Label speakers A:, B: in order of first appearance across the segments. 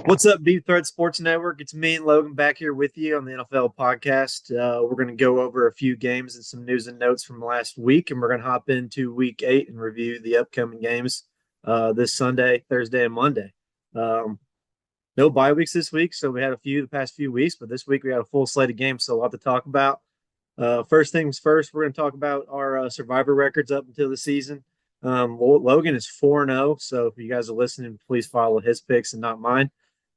A: What's up, Deepthreatsportz Network? It's me and Logan back here with you on the NFL podcast. We're going to go over a few games and some news and notes from last week, and we're going to hop into week 8 and review the upcoming games this Sunday, Thursday, and Monday. No bye weeks this week, so we had a few the past few weeks, but this week we had a full slate of games, so a lot to talk about. First things first, we're going to talk about our survivor records up until the season. Logan is 4-0, so if you guys are listening, please follow his picks and not mine.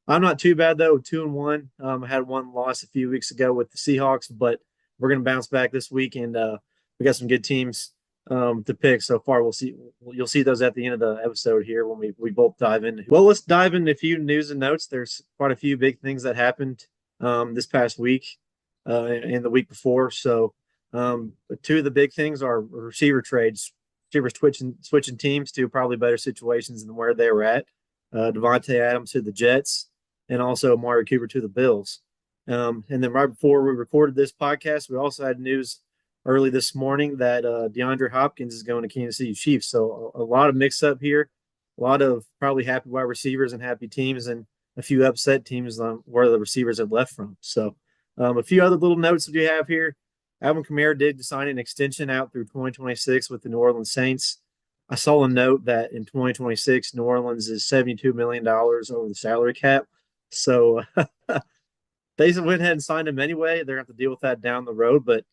A: I'm not too bad though, 2-1. I had one loss a few weeks ago with the Seahawks, but we're going to bounce back this week, and we got some good teams to pick so far. We'll see. You'll see those at the end of the episode here when we both dive in. Well, let's dive into a few news and notes. There's quite a few big things that happened this past week and the week before. So two of the big things are receiver trades. Receivers switching teams to probably better situations than where they were at. Devontae Adams to the Jets, and also Amari Cooper to the Bills. And then right before we recorded this podcast, we also had news early this morning that DeAndre Hopkins is going to Kansas City Chiefs. So a lot of mix-up here, a lot of probably happy wide receivers and happy teams, and a few upset teams on where the receivers have left from. So a few other little notes that you have here. Alvin Kamara did sign an extension out through 2026 with the New Orleans Saints. I saw a note that in 2026, New Orleans is $72 million over the salary cap. So they went ahead and signed him anyway. They're going to have to deal with that down the road, but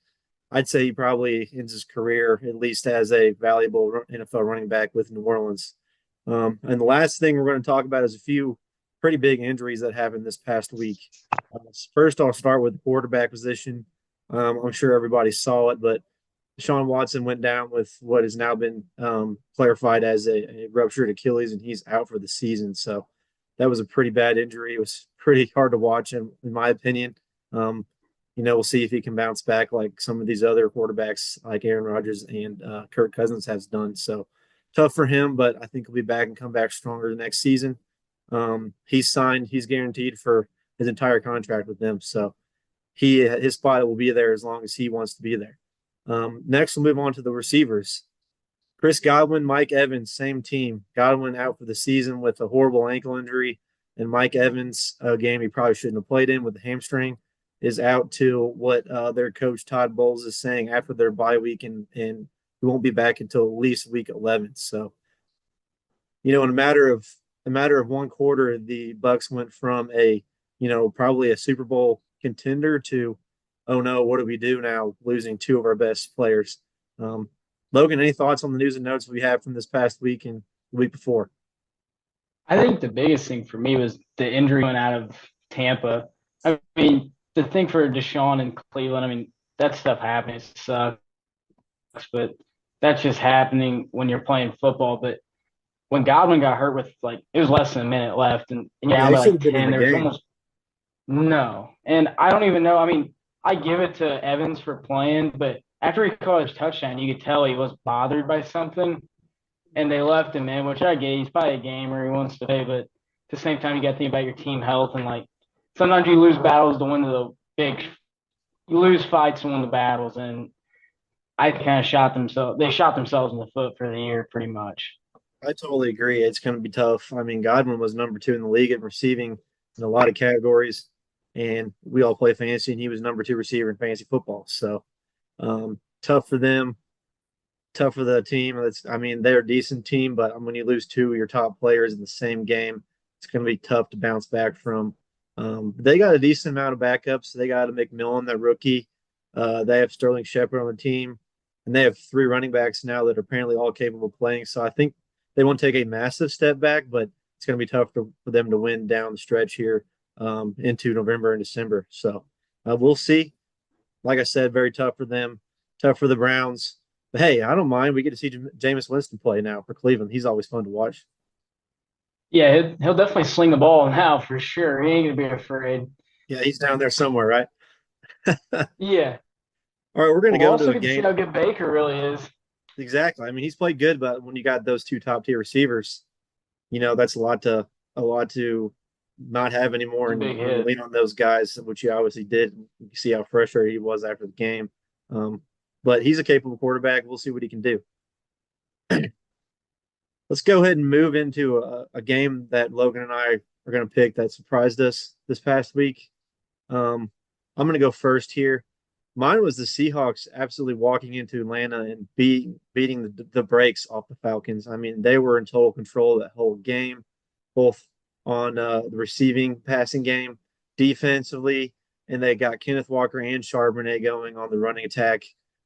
A: I'd say he probably ends his career at least as a valuable NFL running back with New Orleans. And the last thing we're going to talk about is a few pretty big injuries that happened this past week. First, I'll start with the quarterback position. I'm sure everybody saw it, but Deshaun Watson went down with what has now been clarified as a ruptured Achilles, and he's out for the season. So that was a pretty bad injury. It was pretty hard to watch, in my opinion. We'll see if he can bounce back like some of these other quarterbacks like Aaron Rodgers and Kirk Cousins has done. So tough for him, but I think he'll be back and come back stronger the next season. He's signed. He's guaranteed for his entire contract with them. So his spot will be there as long as he wants to be there. Next, we'll move on to the receivers. Chris Godwin, Mike Evans, same team. Godwin out for the season with a horrible ankle injury, and Mike Evans, a game he probably shouldn't have played in with the hamstring, is out to what their coach Todd Bowles is saying after their bye week, and he won't be back until at least week 11. So, in a matter of one quarter, the Bucs went from probably a Super Bowl contender to, oh no, what do we do now, losing two of our best players? Logan, any thoughts on the news and notes we have from this past week and the week before?
B: I think the biggest thing for me was the injury went out of Tampa. I mean, the thing for Deshaun and Cleveland, I mean, that stuff happens. It sucks, but that's just happening when you're playing football. But when Godwin got hurt with, it was less than a minute left, and
A: Yeah,
B: down
A: he
B: by
A: should have been
B: 10,
A: in the
B: there was
A: game.
B: almost no. And I don't even know. I mean, I give it to Evans for playing, but after he caught his touchdown, you could tell he was bothered by something, and they left him in, which I get. He's probably a gamer. He wants to play, but at the same time, you got to think about your team health, and sometimes you lose battles to win the big. You lose fights to win the battles, and I kind of shot themselves. They shot themselves in the foot for the year, pretty much.
A: I totally agree. It's going to be tough. I mean, Godwin was number 2 in the league in receiving in a lot of categories, and we all play fantasy, and he was number 2 receiver in fantasy football. So tough for them, tough for the team. They're a decent team, but when you lose 2 of your top players in the same game, it's going to be tough to bounce back from. They got a decent amount of backups. They got a McMillan, that rookie. They have Sterling Shepard on the team, and they have 3 running backs now that are apparently all capable of playing. So I think they won't take a massive step back, but it's going to be tough for them to win down the stretch here into November and December. So we'll see. Like I said, very tough for them, tough for the Browns. But hey, I don't mind. We get to see Jameis Winston play now for Cleveland. He's always fun to watch.
B: Yeah, he'll definitely sling the ball now for sure. He ain't gonna be afraid.
A: Yeah, he's down there somewhere, right?
B: Yeah.
A: All right, we're going to
B: Well, we'll
A: go into
B: also
A: a
B: get to see
A: game.
B: how good Baker really is.
A: Exactly. I mean, he's played good, but when you got those 2 top tier receivers, that's a lot to not have anymore,
B: It's a
A: and
B: big hit.
A: lean on those guys, which he obviously did. You see how frustrated he was after the game. But he's a capable quarterback. We'll see what he can do. Let's go ahead and move into a game that Logan and I are going to pick that surprised us this past week. I'm going to go first here. Mine was the Seahawks absolutely walking into Atlanta and beating the brakes off the Falcons. I mean, they were in total control of that whole game, both on the receiving passing game, defensively, and they got Kenneth Walker and Charbonnet going on the running attack.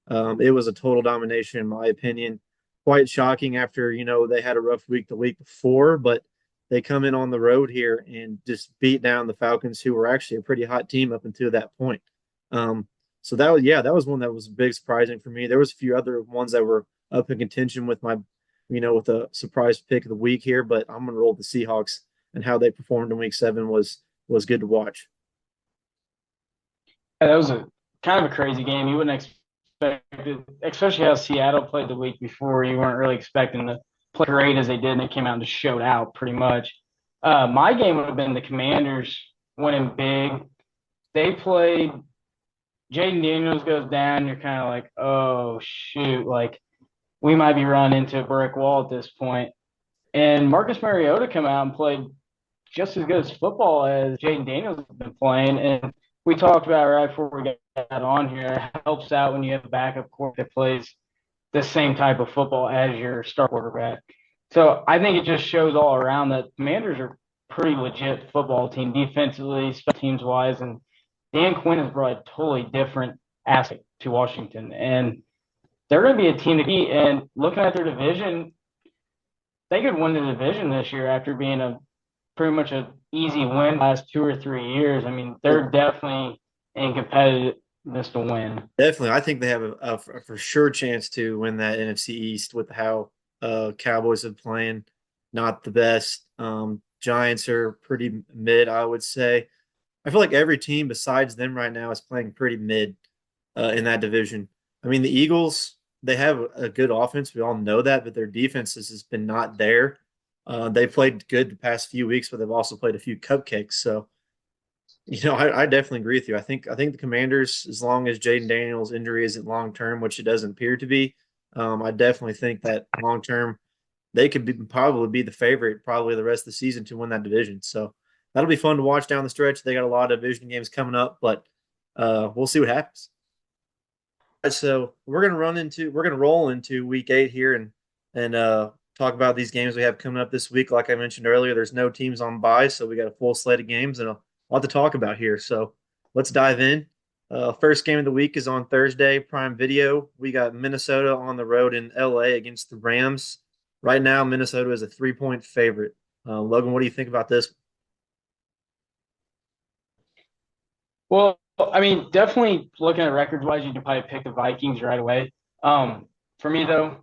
A: It was a total domination, in my opinion. Quite shocking after, they had a rough week the week before, but they come in on the road here and just beat down the Falcons, who were actually a pretty hot team up until that point. So that was one that was big surprising for me. There was a few other ones that were up in contention with with a surprise pick of the week here, but I'm gonna roll the Seahawks, and how they performed in week 7 was good to watch.
B: Yeah, that was a kind of a crazy game. You wouldn't expect it, especially how Seattle played the week before. You weren't really expecting to play great as they did, and they came out and just showed out pretty much. My game would have been the Commanders winning big. They played Jaden Daniels goes down. You're kind of like, oh shoot, like we might be running into a brick wall at this point. And Marcus Mariota come out and played just as good as football as Jaden Daniels has been playing. And we talked about it right before we got on here. It helps out when you have a backup quarterback that plays the same type of football as your star quarterback. So I think it just shows all around that Commanders are pretty legit football team defensively, special teams wise, and Dan Quinn has brought a totally different aspect to Washington, and they're going to be a team to beat. And looking at their division, they could win the division this year after being a pretty much an easy win last 2 or 3 years. I mean, they're definitely in competitiveness to win.
A: Definitely, I think they have a for sure chance to win that NFC East with how Cowboys are playing. Not the best. Giants are pretty mid, I would say. I feel like every team besides them right now is playing pretty mid in that division. I mean, the Eagles, they have a good offense. We all know that, but their defense has been not there. They played good the past few weeks, but they've also played a few cupcakes. So, I definitely agree with you. I think the Commanders, as long as Jaden Daniels' injury isn't long term, which it doesn't appear to be, I definitely think that long term they could probably be the favorite probably the rest of the season to win that division. So that'll be fun to watch down the stretch. They got a lot of division games coming up, but we'll see what happens. So we're gonna roll into week 8 here and talk about these games we have coming up this week. Like I mentioned earlier, there's no teams on bye, so we got a full slate of games and a lot to talk about here. So let's dive in. First game of the week is on Thursday, Prime Video. We got Minnesota on the road in LA against the Rams. Right now, Minnesota is a 3-point favorite. Logan, what do you think about this?
B: Well, I mean, definitely looking at records wise, you can probably pick the Vikings right away. For me though,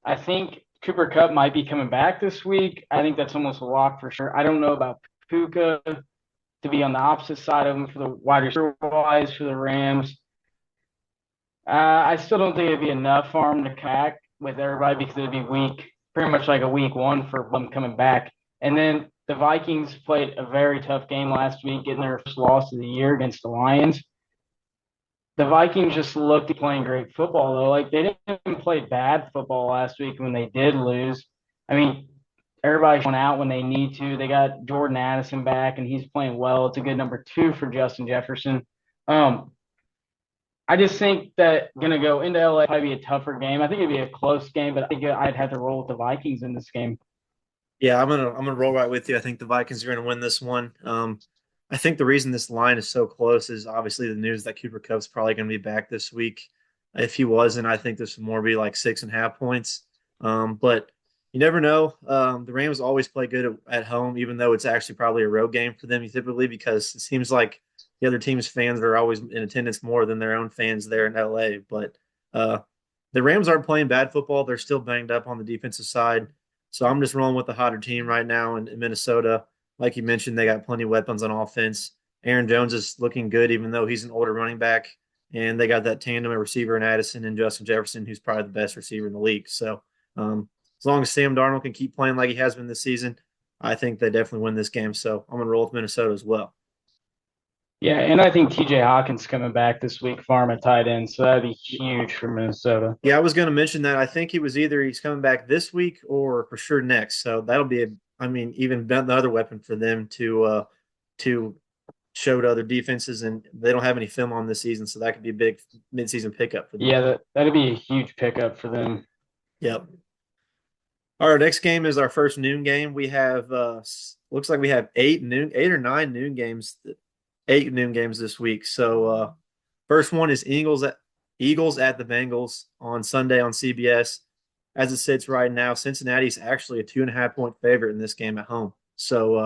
B: I think Cooper Kupp might be coming back this week. I think that's almost a lock for sure. I don't know about Puka to be on the opposite side of him for the wide receiver wise for the Rams. I still don't think it'd be enough for him to crack with everybody because it'd be week, pretty much like a week 1 for them coming back. And then the Vikings played a very tough game last week, getting their first loss of the year against the Lions. The Vikings just looked at playing great football, though. Like, they didn't play bad football last week when they did lose. I mean, everybody's going out when they need to. They got Jordan Addison back, and he's playing well. It's a good number 2 for Justin Jefferson. I just think that going to go into LA probably be a tougher game. I think it'd be a close game, but I think I'd have to roll with the Vikings in this game.
A: Yeah, I'm gonna roll right with you. I think the Vikings are gonna win this one. I think the reason this line is so close is obviously the news that Cooper Kupp's probably gonna be back this week. If he wasn't, I think this would more be like 6.5 points. But you never know. The Rams always play good at home, even though it's actually probably a road game for them typically because it seems like the other team's fans are always in attendance more than their own fans there in LA. But the Rams aren't playing bad football. They're still banged up on the defensive side. So I'm just rolling with the hotter team right now in Minnesota. Like you mentioned, they got plenty of weapons on offense. Aaron Jones is looking good, even though he's an older running back. And they got that tandem of receiver in Addison and Justin Jefferson, who's probably the best receiver in the league. So as long as Sam Darnold can keep playing like he has been this season, I think they definitely win this game. So I'm going to roll with Minnesota as well.
B: Yeah, and I think TJ Hawkins coming back this week, farm at tight end, so that'd be huge for
A: Minnesota. Yeah, I was going to mention that. I think he's coming back this week or for sure next. So that'll be I mean, even another weapon for them to show to other defenses, and they don't have any film on this season, so that could be a big midseason pickup for them.
B: Yeah, that'd be a huge pickup for them.
A: Yep. Our next game is our first noon game. We have looks like we have 8 noon games this week. So first one is Eagles at the Bengals on Sunday on CBS. As it sits right now, Cincinnati's actually a 2.5 point favorite in this game at home. So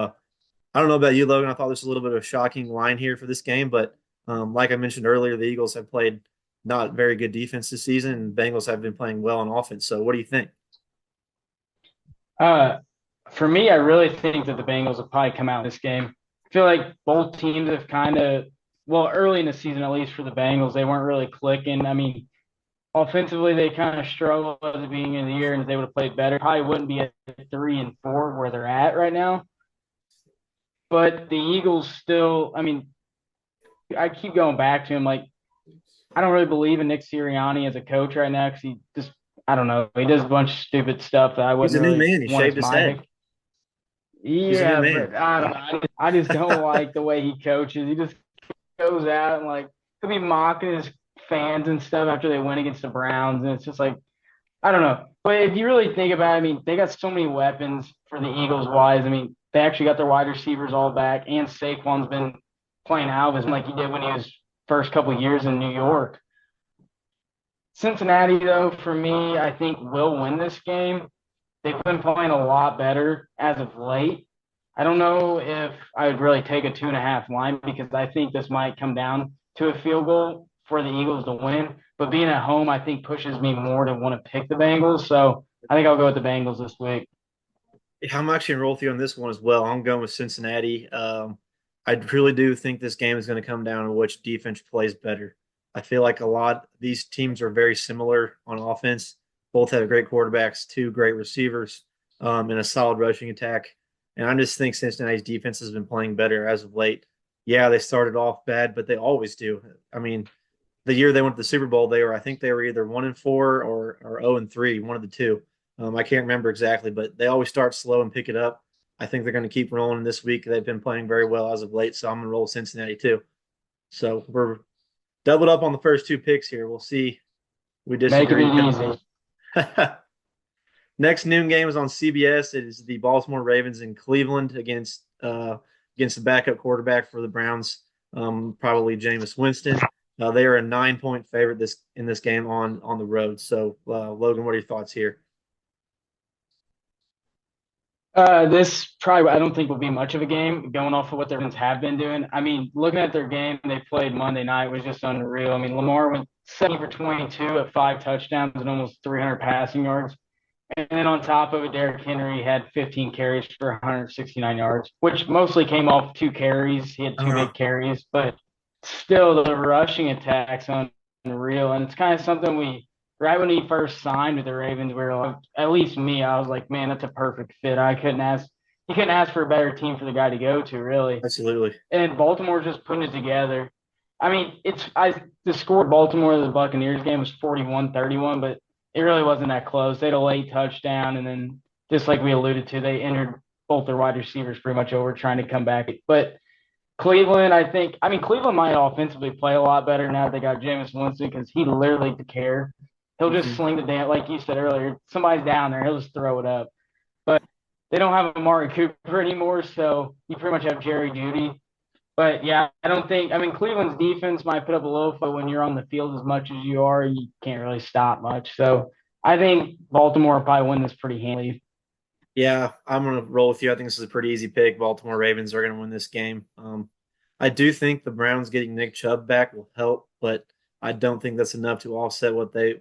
A: I don't know about you, Logan. I thought this was a little bit of a shocking line here for this game, but like I mentioned earlier, the Eagles have played not very good defense this season, and Bengals have been playing well on offense. So what do you think?
B: Uh, for me, I really think that the Bengals will probably come out in this game. I feel like both teams have kind of, well, early in the season, at least for the Bengals, they weren't really clicking. I mean, offensively, they kind of struggled at the beginning of the year, and if they would have played better, probably wouldn't be at 3-4 where they're at right now. But the Eagles still, I mean, I keep going back to him. Like, I don't really believe in Nick Sirianni as a coach right now because he just, I don't know, he does a bunch of stupid stuff that I
A: He's
B: wouldn't
A: a new
B: really
A: man. He
B: want
A: shaved
B: as
A: his
B: my
A: head.
B: head.
A: He's a new
B: Yeah,
A: man.
B: but I don't know. I just don't like the way he coaches. He just goes out and like he'll be mocking his fans and stuff after they win against the Browns, and it's just like I don't know. But if you really think about it, I mean, they got so many weapons for the Eagles wise. I mean, they actually got their wide receivers all back, and Saquon's been playing out of his like he did when he was first couple of years in New York. Cincinnati, though, for me, I think will win this game. They've been playing a lot better as of late. I don't know if I would really take a 2.5 line because I think this might come down to a field goal for the Eagles to win. But being at home, I think pushes me more to want to pick the Bengals. So I think I'll go with the Bengals this week.
A: I'm actually enrolled with you on this one as well. I'm going with Cincinnati. I really do think this game is going to come down to which defense plays better. I feel like a lot these teams are very similar on offense. Both have great quarterbacks, two great receivers, and a solid rushing attack. And I just think Cincinnati's defense has been playing better as of late. Yeah, they started off bad, but they always do. I mean, the year they went to the Super Bowl, I think they were either 1-4 or 0-3, one of the two. I can't remember exactly, but they always start slow and pick it up. I think they're going to keep rolling this week. They've been playing very well as of late, so I'm going to roll Cincinnati too. So we're doubled up on the first two picks here. We'll see. We
B: Making
A: disagree.
B: it easy.
A: Next noon game is on CBS. It is the Baltimore Ravens in Cleveland against the backup quarterback for the Browns, probably Jameis Winston. They are a 9 point favorite in this game on the road. So, Logan, what are your thoughts here?
B: This probably I don't think will be much of a game going off of what their fans have been doing. I mean, looking at their game they played Monday night was just unreal. I mean, Lamar went 70 for 22 at 5 touchdowns and almost 300 passing yards. And then on top of it, Derrick Henry had 15 carries for 169 yards, which mostly came off 2 carries. He had two
A: Uh-huh.
B: big carries, but still the rushing attack's unreal. And it's kind of something right when he first signed with the Ravens, we were like, at least me, I was like, man, that's a perfect fit. You couldn't ask for a better team for the guy to go to, really.
A: Absolutely.
B: And Baltimore's just putting it together. I mean, the score of Baltimore of the Buccaneers game was 41-31, but it really wasn't that close. They had a late touchdown, and then just like we alluded to, they entered both their wide receivers pretty much over trying to come back. But Cleveland, I mean, Cleveland might offensively play a lot better now that they got Jameis Winston because he literally could care. He'll just
A: Mhm.
B: sling the damn, like you said earlier, somebody's down there, he'll just throw it up. But they don't have Amari Cooper anymore, so you pretty much have Jerry Judy. But yeah, I mean, Cleveland's defense might put up a little fight when you're on the field as much as you are. You can't really stop much. So I think Baltimore will probably win this pretty handily.
A: Yeah, I'm going to roll with you. I think this is a pretty easy pick. Baltimore Ravens are going to win this game. I do think the Browns getting Nick Chubb back will help, but I don't think that's enough to offset what they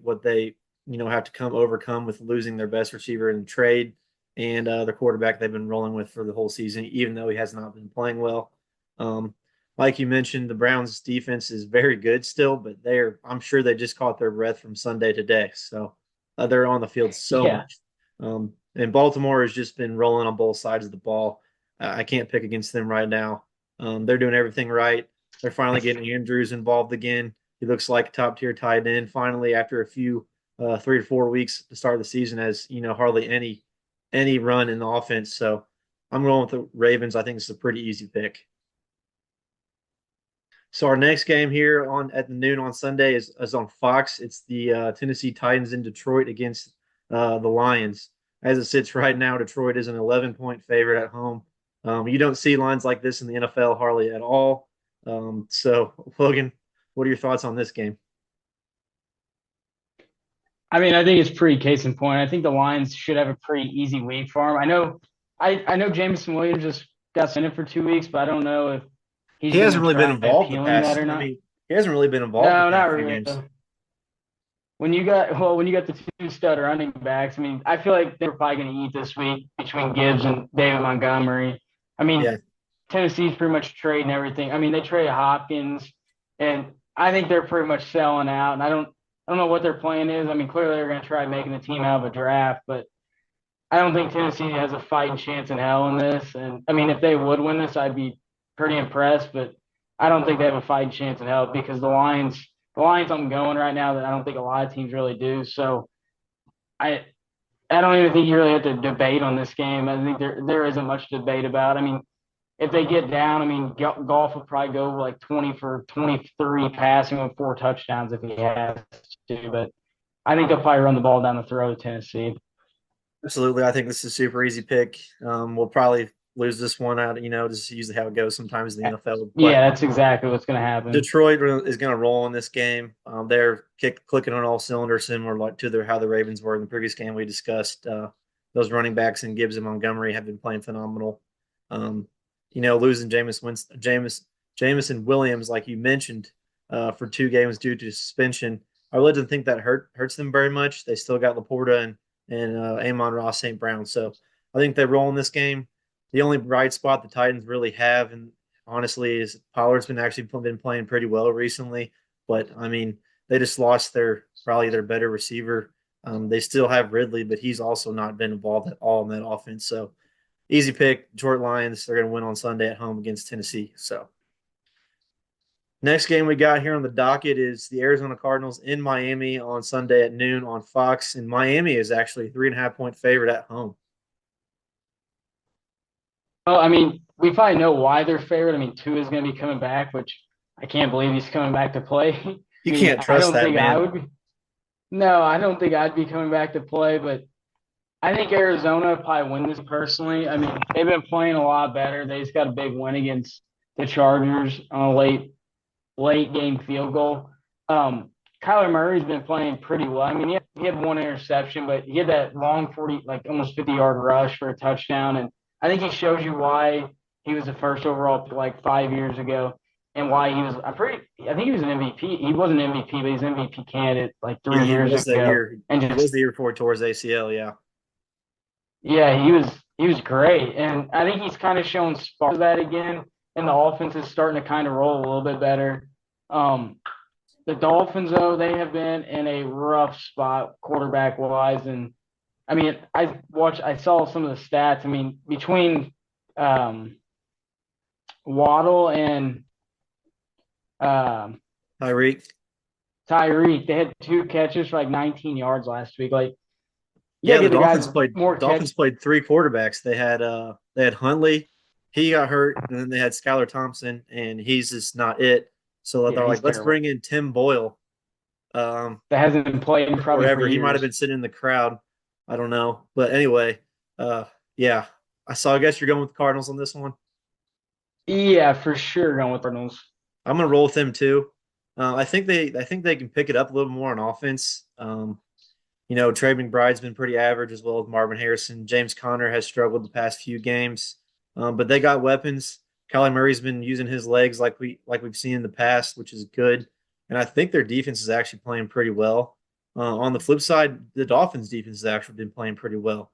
A: have to overcome with losing their best receiver in trade and their quarterback they've been rolling with for the whole season, even though he has not been playing well. Um, like you mentioned, the Browns defense is very good still, but I'm sure they just caught their breath from Sunday today. So they're on the field so
B: Yeah.
A: much. And Baltimore has just been rolling on both sides of the ball. I can't pick against them right now. They're doing everything right. They're finally getting Andrews involved again. He looks like a top tier tight end finally after a few 3 or 4 weeks to start the season, as hardly any run in the offense. So I'm going with the Ravens. I think it's a pretty easy pick. So our next game here on at the noon on Sunday is on Fox. It's the Tennessee Titans in Detroit against the Lions. As it sits right now, Detroit is an 11-point favorite at home. You don't see lines like this in the NFL hardly at all. So, Logan, what are your thoughts on this game?
B: I mean, I think it's pretty case in point. I think the Lions should have a pretty easy week for him. I know Jameson Williams just got sent in for 2 weeks, but I don't know if he's
A: He
B: going
A: hasn't
B: to
A: really been
B: try
A: involved the
B: appealing that
A: past.
B: or
A: I
B: not.
A: mean, he hasn't really been involved the
B: No, not
A: past few
B: really.
A: games.
B: When you got the two stud running backs, I mean, I feel like they're probably going to eat this week between Gibbs and David Montgomery. I
A: Yeah,
B: mean, Tennessee's pretty much trading everything. I mean, they traded Hopkins, and I think they're pretty much selling out. And I don't know what their plan is. I mean, clearly they're going to try making a team out of a draft, but I don't think Tennessee has a fighting chance in hell in this. And I mean, if they would win this, I'd be pretty impressed. But I don't think they have a fighting chance in hell because the Lions, I'm going right now that I don't think a lot of teams really do. So I, I don't even think you really have to debate on this game. I think there isn't much debate about. I mean, if they get down, I mean, Golf will probably go like 20 for 23 passing with 4 touchdowns if he has to. But I think they'll probably run the ball down the throat of Tennessee.
A: absolutely. I think this is a super easy pick. We'll probably lose this one out, just usually how it goes sometimes in the NFL. But
B: Yeah, that's exactly what's going to happen.
A: Detroit is going to roll in this game. They're clicking on all cylinders, similar like to how the Ravens were in the previous game we discussed. Those running backs and Gibbs and Montgomery have been playing phenomenal. Um, losing Jamison Williams, like you mentioned, for 2 games due to suspension. I really didn't think that hurts them very much. They still got Laporta and Amon-Ross St. Brown, so I think they roll in this game. The only bright spot the Titans really have, and honestly, is Pollard's been playing pretty well recently. But I mean, they just lost probably their better receiver. They still have Ridley, but he's also not been involved at all in that offense. So easy pick, Detroit Lions. They're going to win on Sunday at home against Tennessee. So next game we got here on the docket is the Arizona Cardinals in Miami on Sunday at noon on Fox. And Miami is actually a 3.5-point favorite at home.
B: Well, I mean, we probably know why they're favored. I mean, Tua is going to be coming back, which I can't believe he's coming back to play. I
A: You
B: mean,
A: can't
B: I
A: trust
B: don't
A: that
B: think I
A: man.
B: would be. No, I don't think I'd be coming back to play, but I think Arizona probably win this personally. I mean, they've been playing a lot better. They just got a big win against the Chargers on a late game field goal. Kyler Murray's been playing pretty well. I mean, he had 1 interception, but he had that long 40, like almost 50-yard rush for a touchdown. And I think he shows you why he was the first overall like 5 years ago and why he was, I think he was an MVP. He wasn't an MVP, but he's an MVP candidate like
A: Yeah,
B: three
A: he
B: years
A: was that
B: ago.
A: year.
B: And
A: He
B: just,
A: was the year before he tore his ACL. Yeah.
B: yeah, he was great. And I think he's kind of showing sparks of that again. And the offense is starting to kind of roll a little bit better. Um, The Dolphins, though, they have been in a rough spot quarterback wise. And I mean, I saw some of the stats. I mean, between um, Waddle and um,
A: Tyreek.
B: Tyreek, they had 2 catches for like 19 yards last week. Like, you
A: Yeah,
B: gotta
A: the
B: give the
A: Dolphins
B: guys
A: played
B: more
A: Dolphins
B: catch.
A: played 3 quarterbacks. They had Huntley, he got hurt, and then they had Skylar Thompson, and he's just not it. So
B: Yeah,
A: they're
B: he's
A: like, let's
B: terrible.
A: bring in Tim Boyle.
B: That hasn't been played in
A: For
B: probably
A: forever.
B: 3
A: He might have
B: years.
A: been sitting in the crowd. I don't know. But anyway, yeah. I guess you're going with the Cardinals on this one.
B: Yeah, for sure, going with Cardinals.
A: I'm gonna roll with them too. I think they can pick it up a little more on offense. Trey McBride's been pretty average as well as Marvin Harrison. James Conner has struggled the past few games, but they got weapons. Kyler Murray's been using his legs like we've seen in the past, which is good. And I think their defense is actually playing pretty well. On the flip side, the Dolphins' defense has actually been playing pretty well.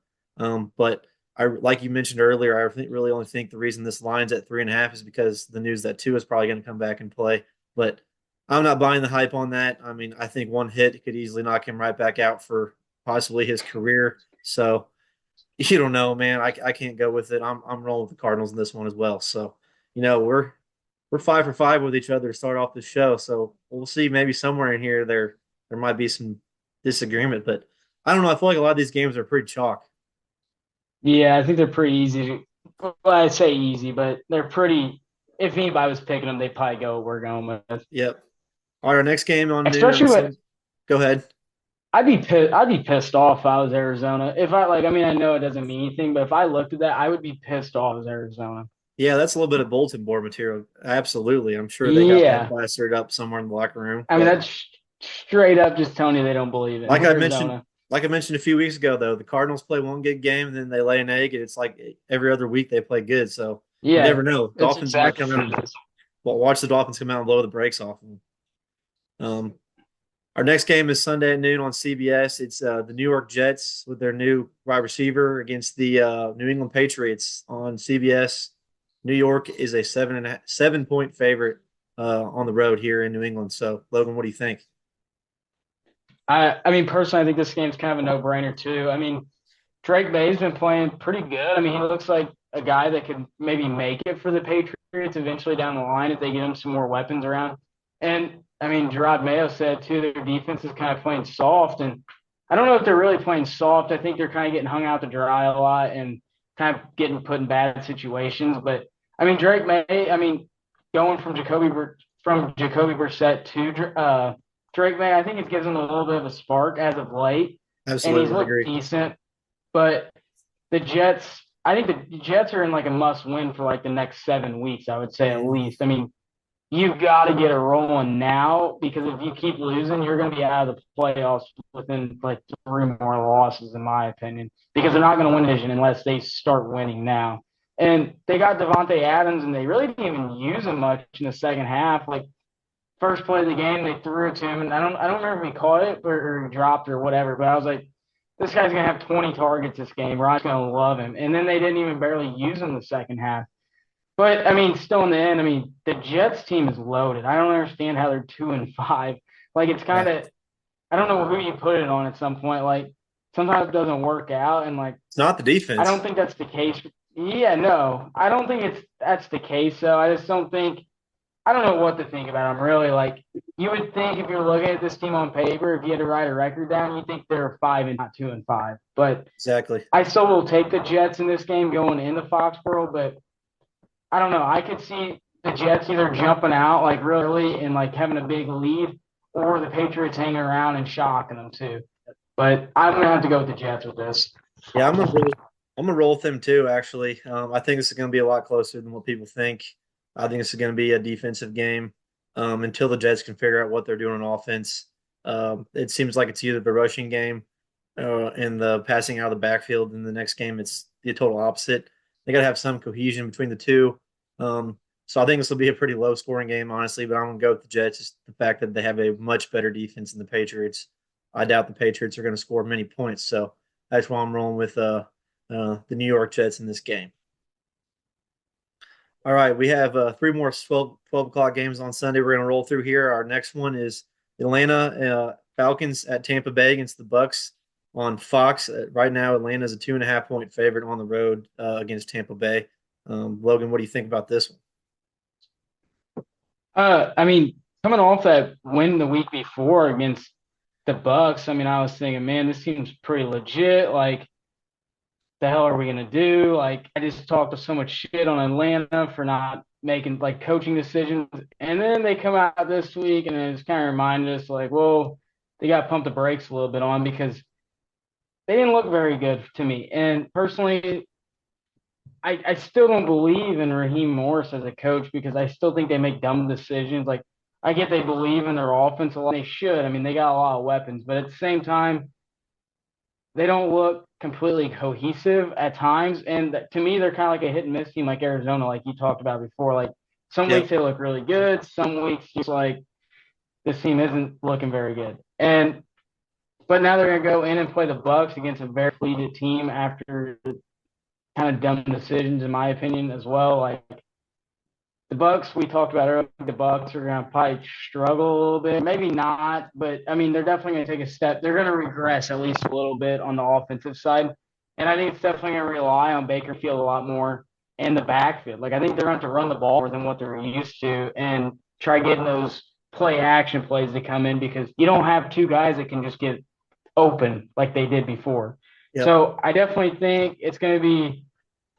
A: But like you mentioned earlier, really only think the reason this line's at 3.5 is because the news that Tua is probably going to come back and play. But I'm not buying the hype on that. I mean, I think one hit could easily knock him right back out for possibly his career. So you don't know, man. I can't go with it. I'm rolling with the Cardinals in this one as well. So, we're 5 for 5 with each other to start off the show. So we'll see. Maybe somewhere in here there might be some disagreement, but I don't know. I feel like a lot of these games are pretty chalk.
B: Yeah, I think they're pretty easy. Well, I'd say easy, but they're pretty. If anybody was picking them, they'd probably go what we're going with.
A: Yep. All right, our next game on noon on
B: Especially with,
A: Sunday. Go ahead.
B: I'd be pissed off if I was Arizona. If I like, I mean, I know it doesn't mean anything, but if I looked at that, I would be pissed off as Arizona.
A: Yeah, that's a little bit of bulletin board material. Absolutely. I'm sure they got that
B: Yeah,
A: plastered up somewhere in the locker room.
B: I mean
A: But
B: that's straight up just telling you they don't believe in
A: like I mentioned,
B: Arizona.
A: like I mentioned a few weeks ago, though, the Cardinals play one good game and then they lay an egg, and it's like every other week they play good. So you
B: Yeah,
A: never know.
B: that's
A: Dolphins might
B: exactly
A: come
B: what
A: out and
B: it is.
A: watch the Dolphins come out and blow the brakes off them. Um, our next game is Sunday at noon on CBS. It's the New York Jets with their new wide receiver against the New England Patriots on CBS. New York is a 7.5 7 point favorite on the road here in New England. So, Logan, what do you think?
B: I mean, personally, I think this game's kind of a no-brainer too. I mean, Drake May's been playing pretty good. I mean, he looks like a guy that could maybe make it for the Patriots eventually down the line if they get him some more weapons around. And I mean, Gerard Mayo said too, their defense is kind of playing soft. And I don't know if they're really playing soft. I think they're kind of getting hung out to dry a lot and kind of getting put in bad situations. But I mean, Drake May, I mean, going from Jacoby Brissett to Drake May, I think it gives him a little bit of a spark as of late, and he's
A: Absolutely, I
B: looked
A: agree.
B: decent. But the Jets, I think the Jets are in like a must win for like the next 7 weeks, I would say at
A: Mhm.
B: least. I mean, you've got to get it rolling now because if you keep losing, you're going to be out of the playoffs within like 3 more losses, in my opinion, because they're not going to win the division unless they start winning now. And they got Devontae Adams, and they really didn't even use him much in the second half. Like first play of the game, they threw it to him, and I don't remember if he caught it or dropped it or whatever. But I was like, this guy's gonna have 20 targets this game. Ron's gonna love him. And then they didn't even barely use him the second half. But I mean, still in the end, I mean, the Jets team is loaded. I don't understand how they're 2-5. Like it's
A: Yeah.
B: kind of I don't know who you put it on at some point. Like sometimes it doesn't work out, and like
A: It's not the
B: I don't
A: defense.
B: think that's the case. Yeah, no, I don't think that's the case. So I just don't think I don't know what to think about them really. Like you would think if you're looking at this team on paper, if you had to write a record down, you think they're 5 and not 2-5. But
A: Exactly.
B: I still will take the Jets in this game going into Foxborough. But I don't know. I could see the Jets either jumping out like really and like having a big lead, or the Patriots hanging around and shocking them too. But I'm gonna have to go with the Jets with this.
A: Yeah, I'm gonna roll. I'm gonna roll with them too. Actually, I think this is gonna be a lot closer than what people think. I think this is gonna be a defensive game until the Jets can figure out what they're doing on offense. It seems like it's either the rushing game and the passing out of the backfield. In the next game, it's the total opposite. They got to have some cohesion between the two. So I think this will be a pretty low scoring game, honestly. But I'm gonna go with the Jets. Just the fact that they have a much better defense than the Patriots. I doubt the Patriots are going to score many points. So that's why I'm rolling with the New York Jets in this game. All right, we have three more 12 o'clock games on Sunday. We're going to roll through here. Our next one is Atlanta Falcons at Tampa Bay against the Bucks on Fox. Right now, Atlanta is a 2.5 point favorite on the road against Tampa Bay. Logan, what do you think about this one?
B: I mean, coming off that win the week before against the Bucks, I mean, I was thinking, man, this seems pretty legit. Like, the hell are we gonna do? Like, I just talked to so much shit on Atlanta for not making like coaching decisions, and then they come out this week and it's kind of reminded us, like, well, they got to pump the brakes a little bit on because they didn't look very good to me. And personally, I still don't believe in Raheem Morris as a coach because I still think they make dumb decisions. Like, I get they believe in their offense a lot. They should. I mean, they got a lot of weapons, but at the same time, they don't look completely cohesive at times. And to me, they're kind of like a hit and miss team, like Arizona, like you talked about before. Like some weeks
A: Yep.
B: they look really good, some weeks just like this team isn't looking very good. And but now they're gonna go in and play the Bucks against a very fleeted team after kind of dumb decisions, in my opinion, as well. Like the Bucks, we talked about earlier, the Bucks are gonna probably struggle a little bit. Maybe not, but I mean they're definitely gonna take a step. They're gonna regress at least a little bit on the offensive side. And I think it's definitely gonna rely on Baker Field a lot more in the backfield. Like I think they're going to run the ball more than what they're used to and try getting those play action plays to come in because you don't have two guys that can just get open like they did before.
A: Yep.
B: So I definitely think it's going to be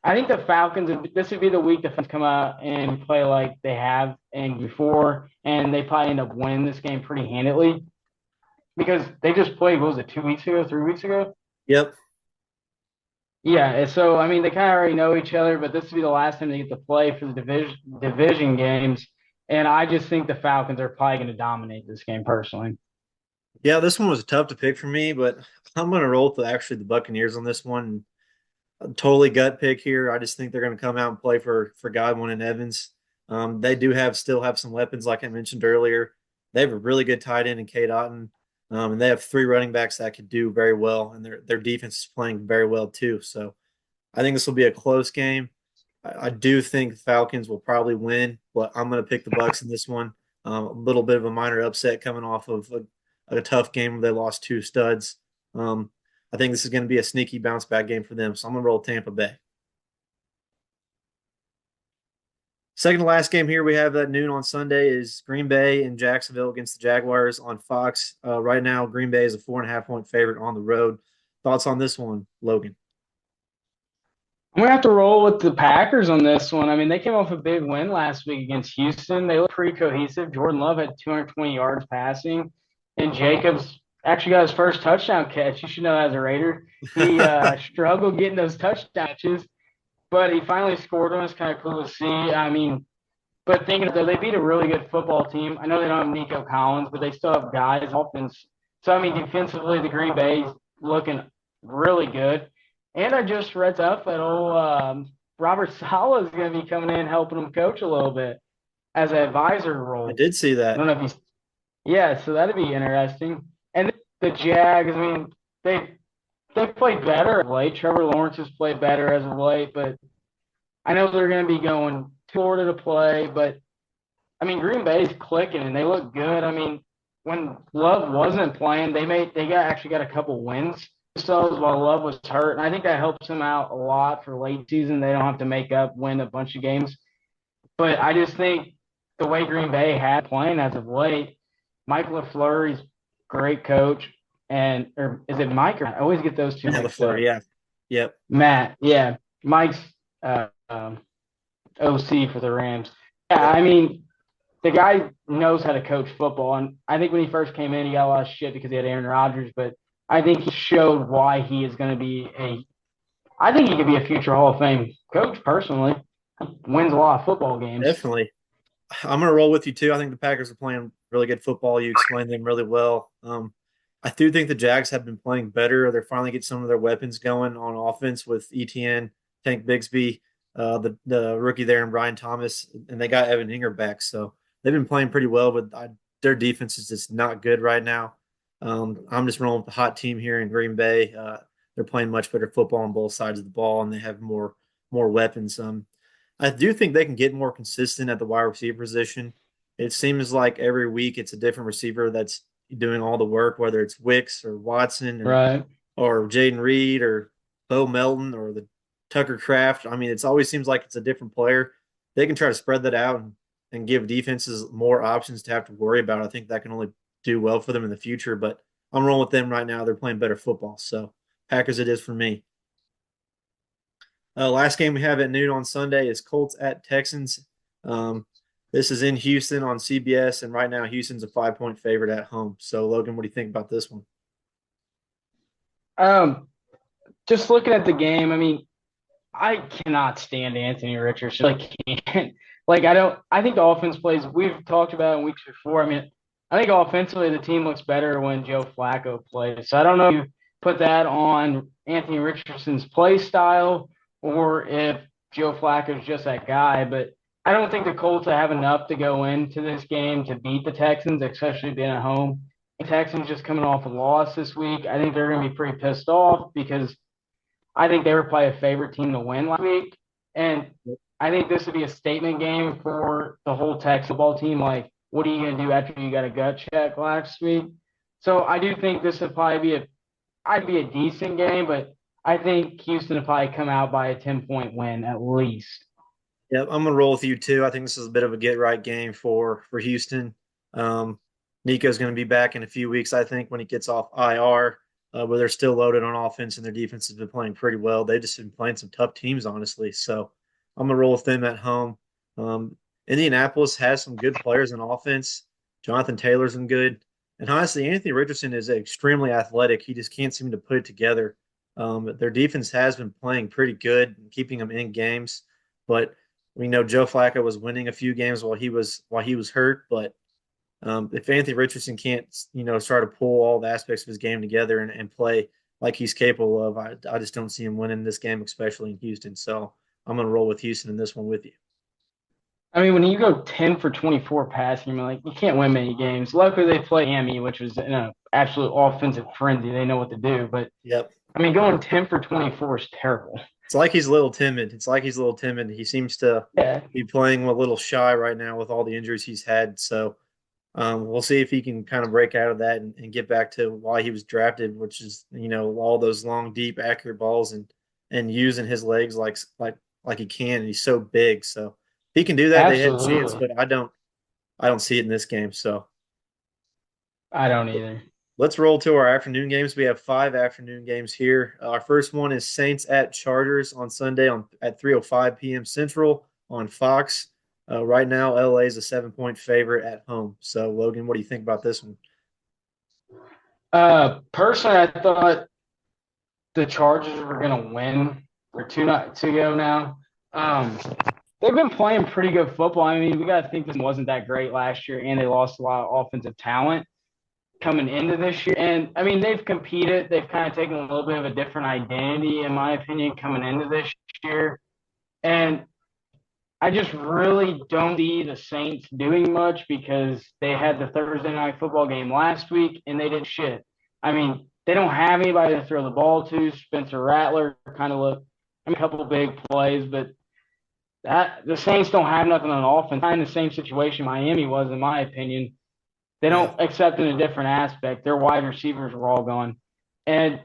B: I think the Falcons, this would be the week the Falcons come out and play like they have and before, and they probably end up winning this game pretty handily because they just played, what was it, 2 weeks ago, 3 weeks ago?
A: Yep.
B: Yeah, so I mean they kind of already know each other, but this will be the last time they get to play for the division games, and I just think the Falcons are probably going to dominate this game personally.
A: Yeah, this one was tough to pick for me, but I'm going to roll with actually the Buccaneers on this one. A totally gut pick here. I just think they're going to come out and play for Godwin and Evans. They do still have some weapons, like I mentioned earlier. They have a really good tight end in Kate Otten, and they have three running backs that could do very well, and their defense is playing very well too. So I think this will be a close game. I do think the Falcons will probably win, but I'm going to pick the Bucks in this one. A little bit of a minor upset coming off of a tough game where they lost two studs. I think this is going to be a sneaky bounce back game for them. So I'm going to roll Tampa Bay. Second to last game here we have at noon on Sunday is Green Bay and Jacksonville against the Jaguars on Fox. Right now, Green Bay is a 4.5 point favorite on the road. Thoughts on this one, Logan?
B: I'm gonna have to roll with the Packers on this one. I mean, they came off a big win last week against Houston. They look pretty cohesive. Jordan Love had 220 yards passing, and Jacobs actually got his first touchdown catch. You should know that as a Raider. He struggled getting those touchdown catches, but he finally scored one. It's kind of cool to see. I mean, but thinking though, they beat a really good football team. I know they don't have Nico Collins, but they still have guys offense. So I mean, defensively, the Green Bay's looking really good. And I just read up that old Robert Sala is going to be coming in helping him coach a little bit as an advisor
A: I
B: role.
A: did see
B: I
A: that.
B: don't know if he's yeah, so that'd be interesting. And the Jags, I mean, they played better of late. Trevor Lawrence has played better as of late, but I know they're going to be going to Florida to play. But I mean, Green Bay's clicking and they look good. I mean, when Love wasn't playing, actually got a couple wins themselves while Love was hurt, and I think that helps them out a lot for late season. They don't have to win a bunch of games. But I just think the way Green Bay had playing as of late, Mike LaFleur's great coach, and or is it Mike? Or I always get those two
A: Yeah,
B: mixed
A: LaFleur.
B: up.
A: Yeah. Yep.
B: Matt, yeah, Mike's uh, um, OC for the Rams. Yeah,
A: Yep.
B: I mean, the guy knows how to coach football. And I think when he first came in, he got a lot of shit because he had Aaron Rodgers, but I think he showed why he is going to be I think he could be a future Hall of Fame coach personally. He wins a lot of football games.
A: Definitely. I'm going to roll with you too. I think the Packers are playing really good football. You explained them really well. I do think the Jags have been playing better. They're finally getting some of their weapons going on offense with ETN, Tank Bigsby, the rookie there, and Brian Thomas, and they got Evan Ingram back. So they've been playing pretty well, but their defense is just not good right now. I'm just rolling with the hot team here in Green Bay. They're playing much better football on both sides of the ball, and they have more weapons. I do think they can get more consistent at the wide receiver position. It seems like every week it's a different receiver that's doing all the work, whether it's Wicks or Watson
B: Right.
A: or Jaden Reed or Bo Melton or the Tucker Craft. I mean, it always seems like it's a different player. They can try to spread that out and give defenses more options to have to worry about. I think that can only do well for them in the future. But I'm rolling with them right now. They're playing better football. So Packers it is for me. Last game we have at noon on Sunday is Colts at Texans. This is in Houston on CBS, and right now Houston's a 5 point favorite at home. So, Logan, what do you think about this one?
B: Um, just looking at the game, I mean, I cannot stand Anthony Richardson. Like, can't. Like, I don't. I think the offense plays. We've talked about it in weeks before. I mean, I think offensively the team looks better when Joe Flacco plays. So I don't know if you put that on Anthony Richardson's play style or if Joe Flacco is just that guy. But I don't think the Colts have enough to go into this game to beat the Texans, especially being at home. The Texans just coming off a loss this week. I think they're going to be pretty pissed off because I think they were probably a favorite team to win last week. And I think this would be a statement game for the whole Texas football team. Like, what are you going to do after you got a gut check last week? So I do think this would probably I'd be a decent game, but I think Houston would probably come out by a 10-point win at least.
A: Yeah, I'm gonna roll with you too. I think this is a bit of a get right game for Houston. Nico's gonna be back in a few weeks, I think, when he gets off IR. but they're still loaded on offense, and their defense has been playing pretty well. They've just been playing some tough teams, honestly. So I'm gonna roll with them at home. Um, Indianapolis has some good players on offense. Jonathan Taylor's been good, and honestly, Anthony Richardson is extremely athletic. He just can't seem to put it together. Their defense has been playing pretty good, and keeping them in games. But we know Joe Flacco was winning a few games while he was hurt. But if Anthony Richardson can't, start to pull all the aspects of his game together and play like he's capable of, I just don't see him winning this game, especially in Houston. So I'm going to roll with Houston in this one with you.
B: I mean, when you go 10 for 24 passing, you're like, you can't win many games. Luckily, they play Miami, which was in an absolute offensive frenzy. They know what to do. But,
A: Yep.
B: I mean, going 10 for 24 is terrible.
A: It's like he's a little timid. He seems to
B: Yeah.
A: be playing a little shy right now with all the injuries he's had. So we'll see if he can kind of break out of that and get back to why he was drafted, which is all those long, deep, accurate balls and using his legs like he can. And he's so big, so if he can do that, they had a chance.
B: Absolutely.
A: But I don't see it in this game. So
B: I don't either.
A: let's roll to our afternoon games. We have 5 afternoon games here. Our first one is Saints at Chargers on Sunday at 3:05 p.m. Central on Fox. Right now, LA is a 7-point favorite at home. So, Logan, what do you think about this one?
B: Personally, I thought the Chargers were going to win for two nights ago now. They've been playing pretty good football. I mean, we got to think this wasn't that great last year, and they lost a lot of offensive talent coming into this year. And, I mean, they've competed. They've kind of taken a little bit of a different identity, in my opinion, coming into this year. And I just really don't see the Saints doing much because they had the Thursday night football game last week, and they did shit. I mean, they don't have anybody to throw the ball to. Spencer Rattler kind of looked a couple of big plays, but the Saints don't have nothing on offense. Kind of the same situation Miami was, in my opinion. They don't accept in a different aspect. Their wide receivers were all gone, and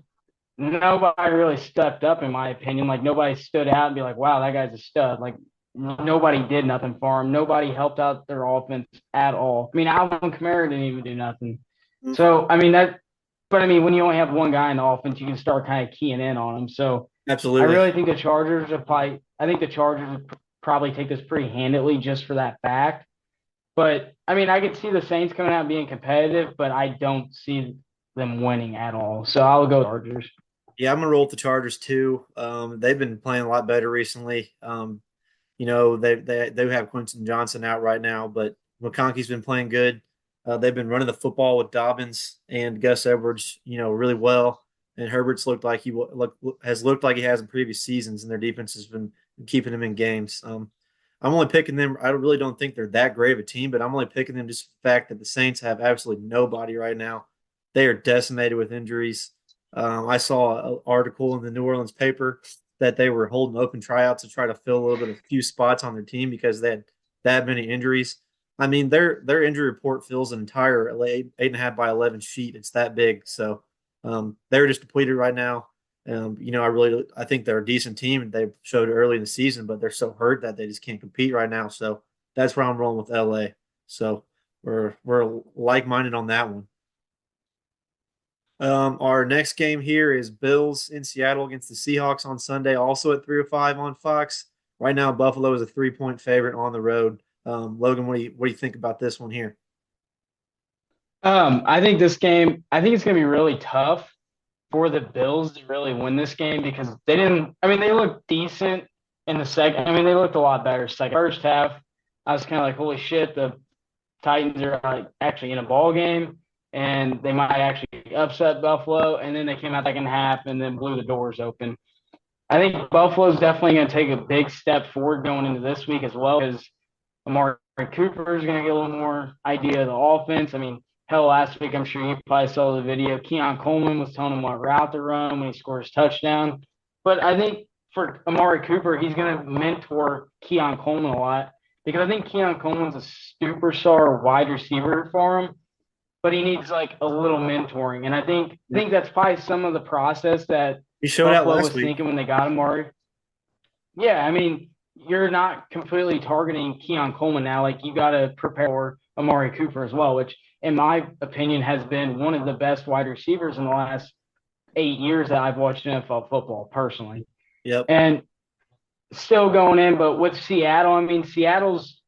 B: nobody really stepped up, in my opinion. Like nobody stood out and be like, "Wow, that guy's a stud." Like nobody did nothing for him. Nobody helped out their offense at all. I mean, Alvin Kamara didn't even do nothing. So I mean that. But I mean, when you only have one guy in the offense, you can start kind of keying in on him. So I
A: Absolutely.
B: really think the Chargers are probably. I think the Chargers would probably take this pretty handily just for that fact. But I mean, I could see the Saints coming out and being competitive, but I don't see them winning at all. So I'll go Chargers.
A: Yeah, I'm gonna roll with the Chargers too. They've been playing a lot better recently. They have Quentin Johnson out right now, but McConkey's been playing good. They've been running the football with Dobbins and Gus Edwards, really well. And Herbert's has looked like he has in previous seasons, and their defense has been keeping him in games. I'm only picking them. I really don't think they're that great of a team, but I'm only picking them just the fact that the Saints have absolutely nobody right now. They are decimated with injuries. I saw an article in the New Orleans paper that they were holding open tryouts to try to fill a few spots on their team because they had that many injuries. I mean, their injury report fills an entire 8.5 by 11 sheet. It's that big. So they're just depleted right now. I think they're a decent team. They showed it early in the season, but they're so hurt that they just can't compete right now. So that's where I'm rolling with LA. So we're like minded on that one. Our next game here is Bills in Seattle against the Seahawks on Sunday, also at 3:05 on Fox. Right now, Buffalo is a 3-point favorite on the road. Logan, what do you think about this one here?
B: I think this game. I think it's going to be really tough for the Bills to really win this game because they didn't. I mean, they looked decent in the second. I mean, they looked a lot better second. First half, I was kind of like, holy shit, the Titans are actually in a ball game and they might actually upset Buffalo. And then they came out second half and then blew the doors open. I think Buffalo's definitely going to take a big step forward going into this week as well because Amari Cooper is going to get a little more idea of the offense. I mean, hell, last week, I'm sure you probably saw the video. Keon Coleman was telling him what route to run when he scored his touchdown. But I think for Amari Cooper, he's going to mentor Keon Coleman a lot because I think Keon Coleman's a superstar wide receiver for him, but he needs like a little mentoring. And I think that's probably some of the process that
A: He showed out
B: Buffalo
A: last
B: was
A: week.
B: thinking when they got Amari. Yeah, I mean, you're not completely targeting Keon Coleman now. Like, you got to prepare for Amari Cooper as well, which, in my opinion, has been one of the best wide receivers in the last 8 years that I've watched NFL football personally.
A: Yep.
B: And still going in, but with Seattle, I mean, Seattle's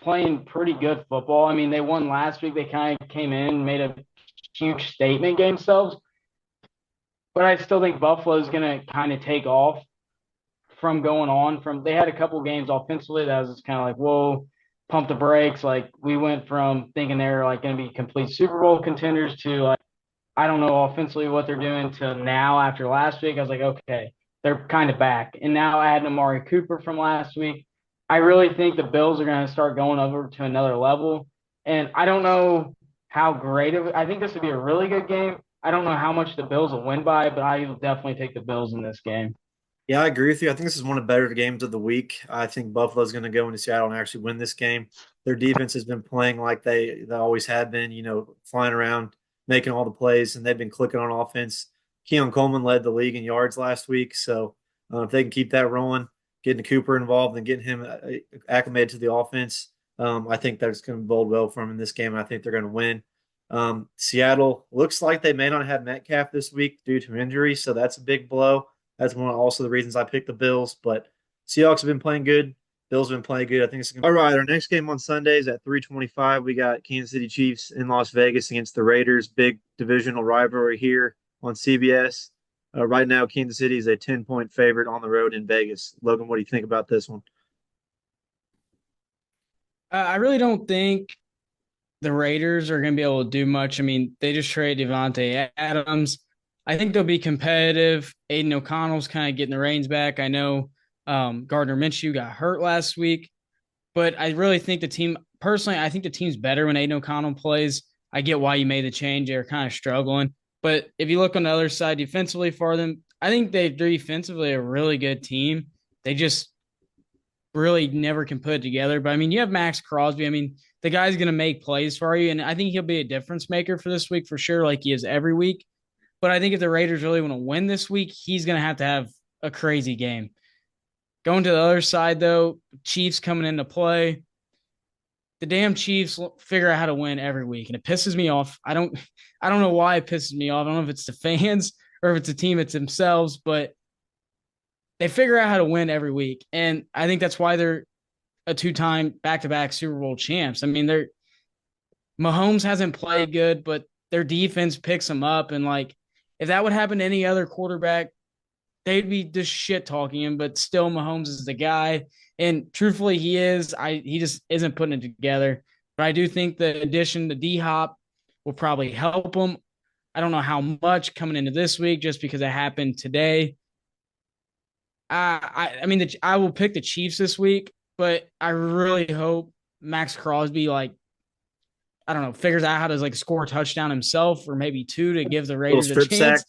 B: playing pretty good football. I mean, they won last week. They kind of came in, made a huge statement game themselves. But I still think Buffalo's going to kind of take off from going on. From they had a couple games offensively that was just kind of like, whoa, pump the brakes. Like we went from thinking they're like going to be complete Super Bowl contenders to like I don't know offensively what they're doing to now after last week. I was like, okay, they're kind of back. And now adding Amari Cooper from last week, I really think the Bills are going to start going over to another level. And I don't know how great of it. I think this would be a really good game. I don't know how much the Bills will win by, but I will definitely take the Bills in this game.
A: Yeah, I agree with you. I think this is one of the better games of the week. I think Buffalo's going to go into Seattle and actually win this game. Their defense has been playing like they always have been, flying around, making all the plays, and they've been clicking on offense. Keon Coleman led the league in yards last week. So if they can keep that rolling, getting Cooper involved and getting him acclimated to the offense, I think that's going to bode well for him in this game. I think they're going to win. Seattle looks like they may not have Metcalf this week due to injury, so that's a big blow. That's one of also the reasons I picked the Bills. But Seahawks have been playing good. Bills have been playing good. I think it's all right. Our next game on Sunday is at 3:25. We got Kansas City Chiefs in Las Vegas against the Raiders. Big divisional rivalry here on CBS. Right now, Kansas City is a 10-point favorite on the road in Vegas. Logan, what do you think about this one?
C: I really don't think the Raiders are going to be able to do much. I mean, they just traded Devontae Adams. I think they'll be competitive. Aiden O'Connell's kind of getting the reins back. I know Gardner Minshew got hurt last week, but I really think the team, personally, I think the team's better when Aiden O'Connell plays. I get why you made the change. They're kind of struggling. But if you look on the other side defensively for them, I think they're defensively a really good team. They just really never can put it together. But I mean, you have Max Crosby. I mean, the guy's going to make plays for you. And I think he'll be a difference maker for this week for sure, like he is every week. But I think if the Raiders really want to win this week, he's going to have a crazy game. Going to the other side, though, Chiefs coming into play. The damn Chiefs figure out how to win every week, and it pisses me off. I don't know why it pisses me off. I don't know if it's the fans or if it's the team, it's themselves, but they figure out how to win every week, and I think that's why they're a two-time back-to-back Super Bowl champs. I mean, they're Mahomes hasn't played good, but their defense picks them up, and like if that would happen to any other quarterback, they'd be just shit talking him. But still, Mahomes is the guy, and truthfully, he is. He just isn't putting it together. But I do think the addition to D Hop will probably help him. I don't know how much coming into this week, just because it happened today. I mean, I will pick the Chiefs this week, but I really hope Max Crosby, like, I don't know, figures out how to like score a touchdown himself or maybe two to give the
A: Little
C: Raiders a
A: strip sack.
C: chance.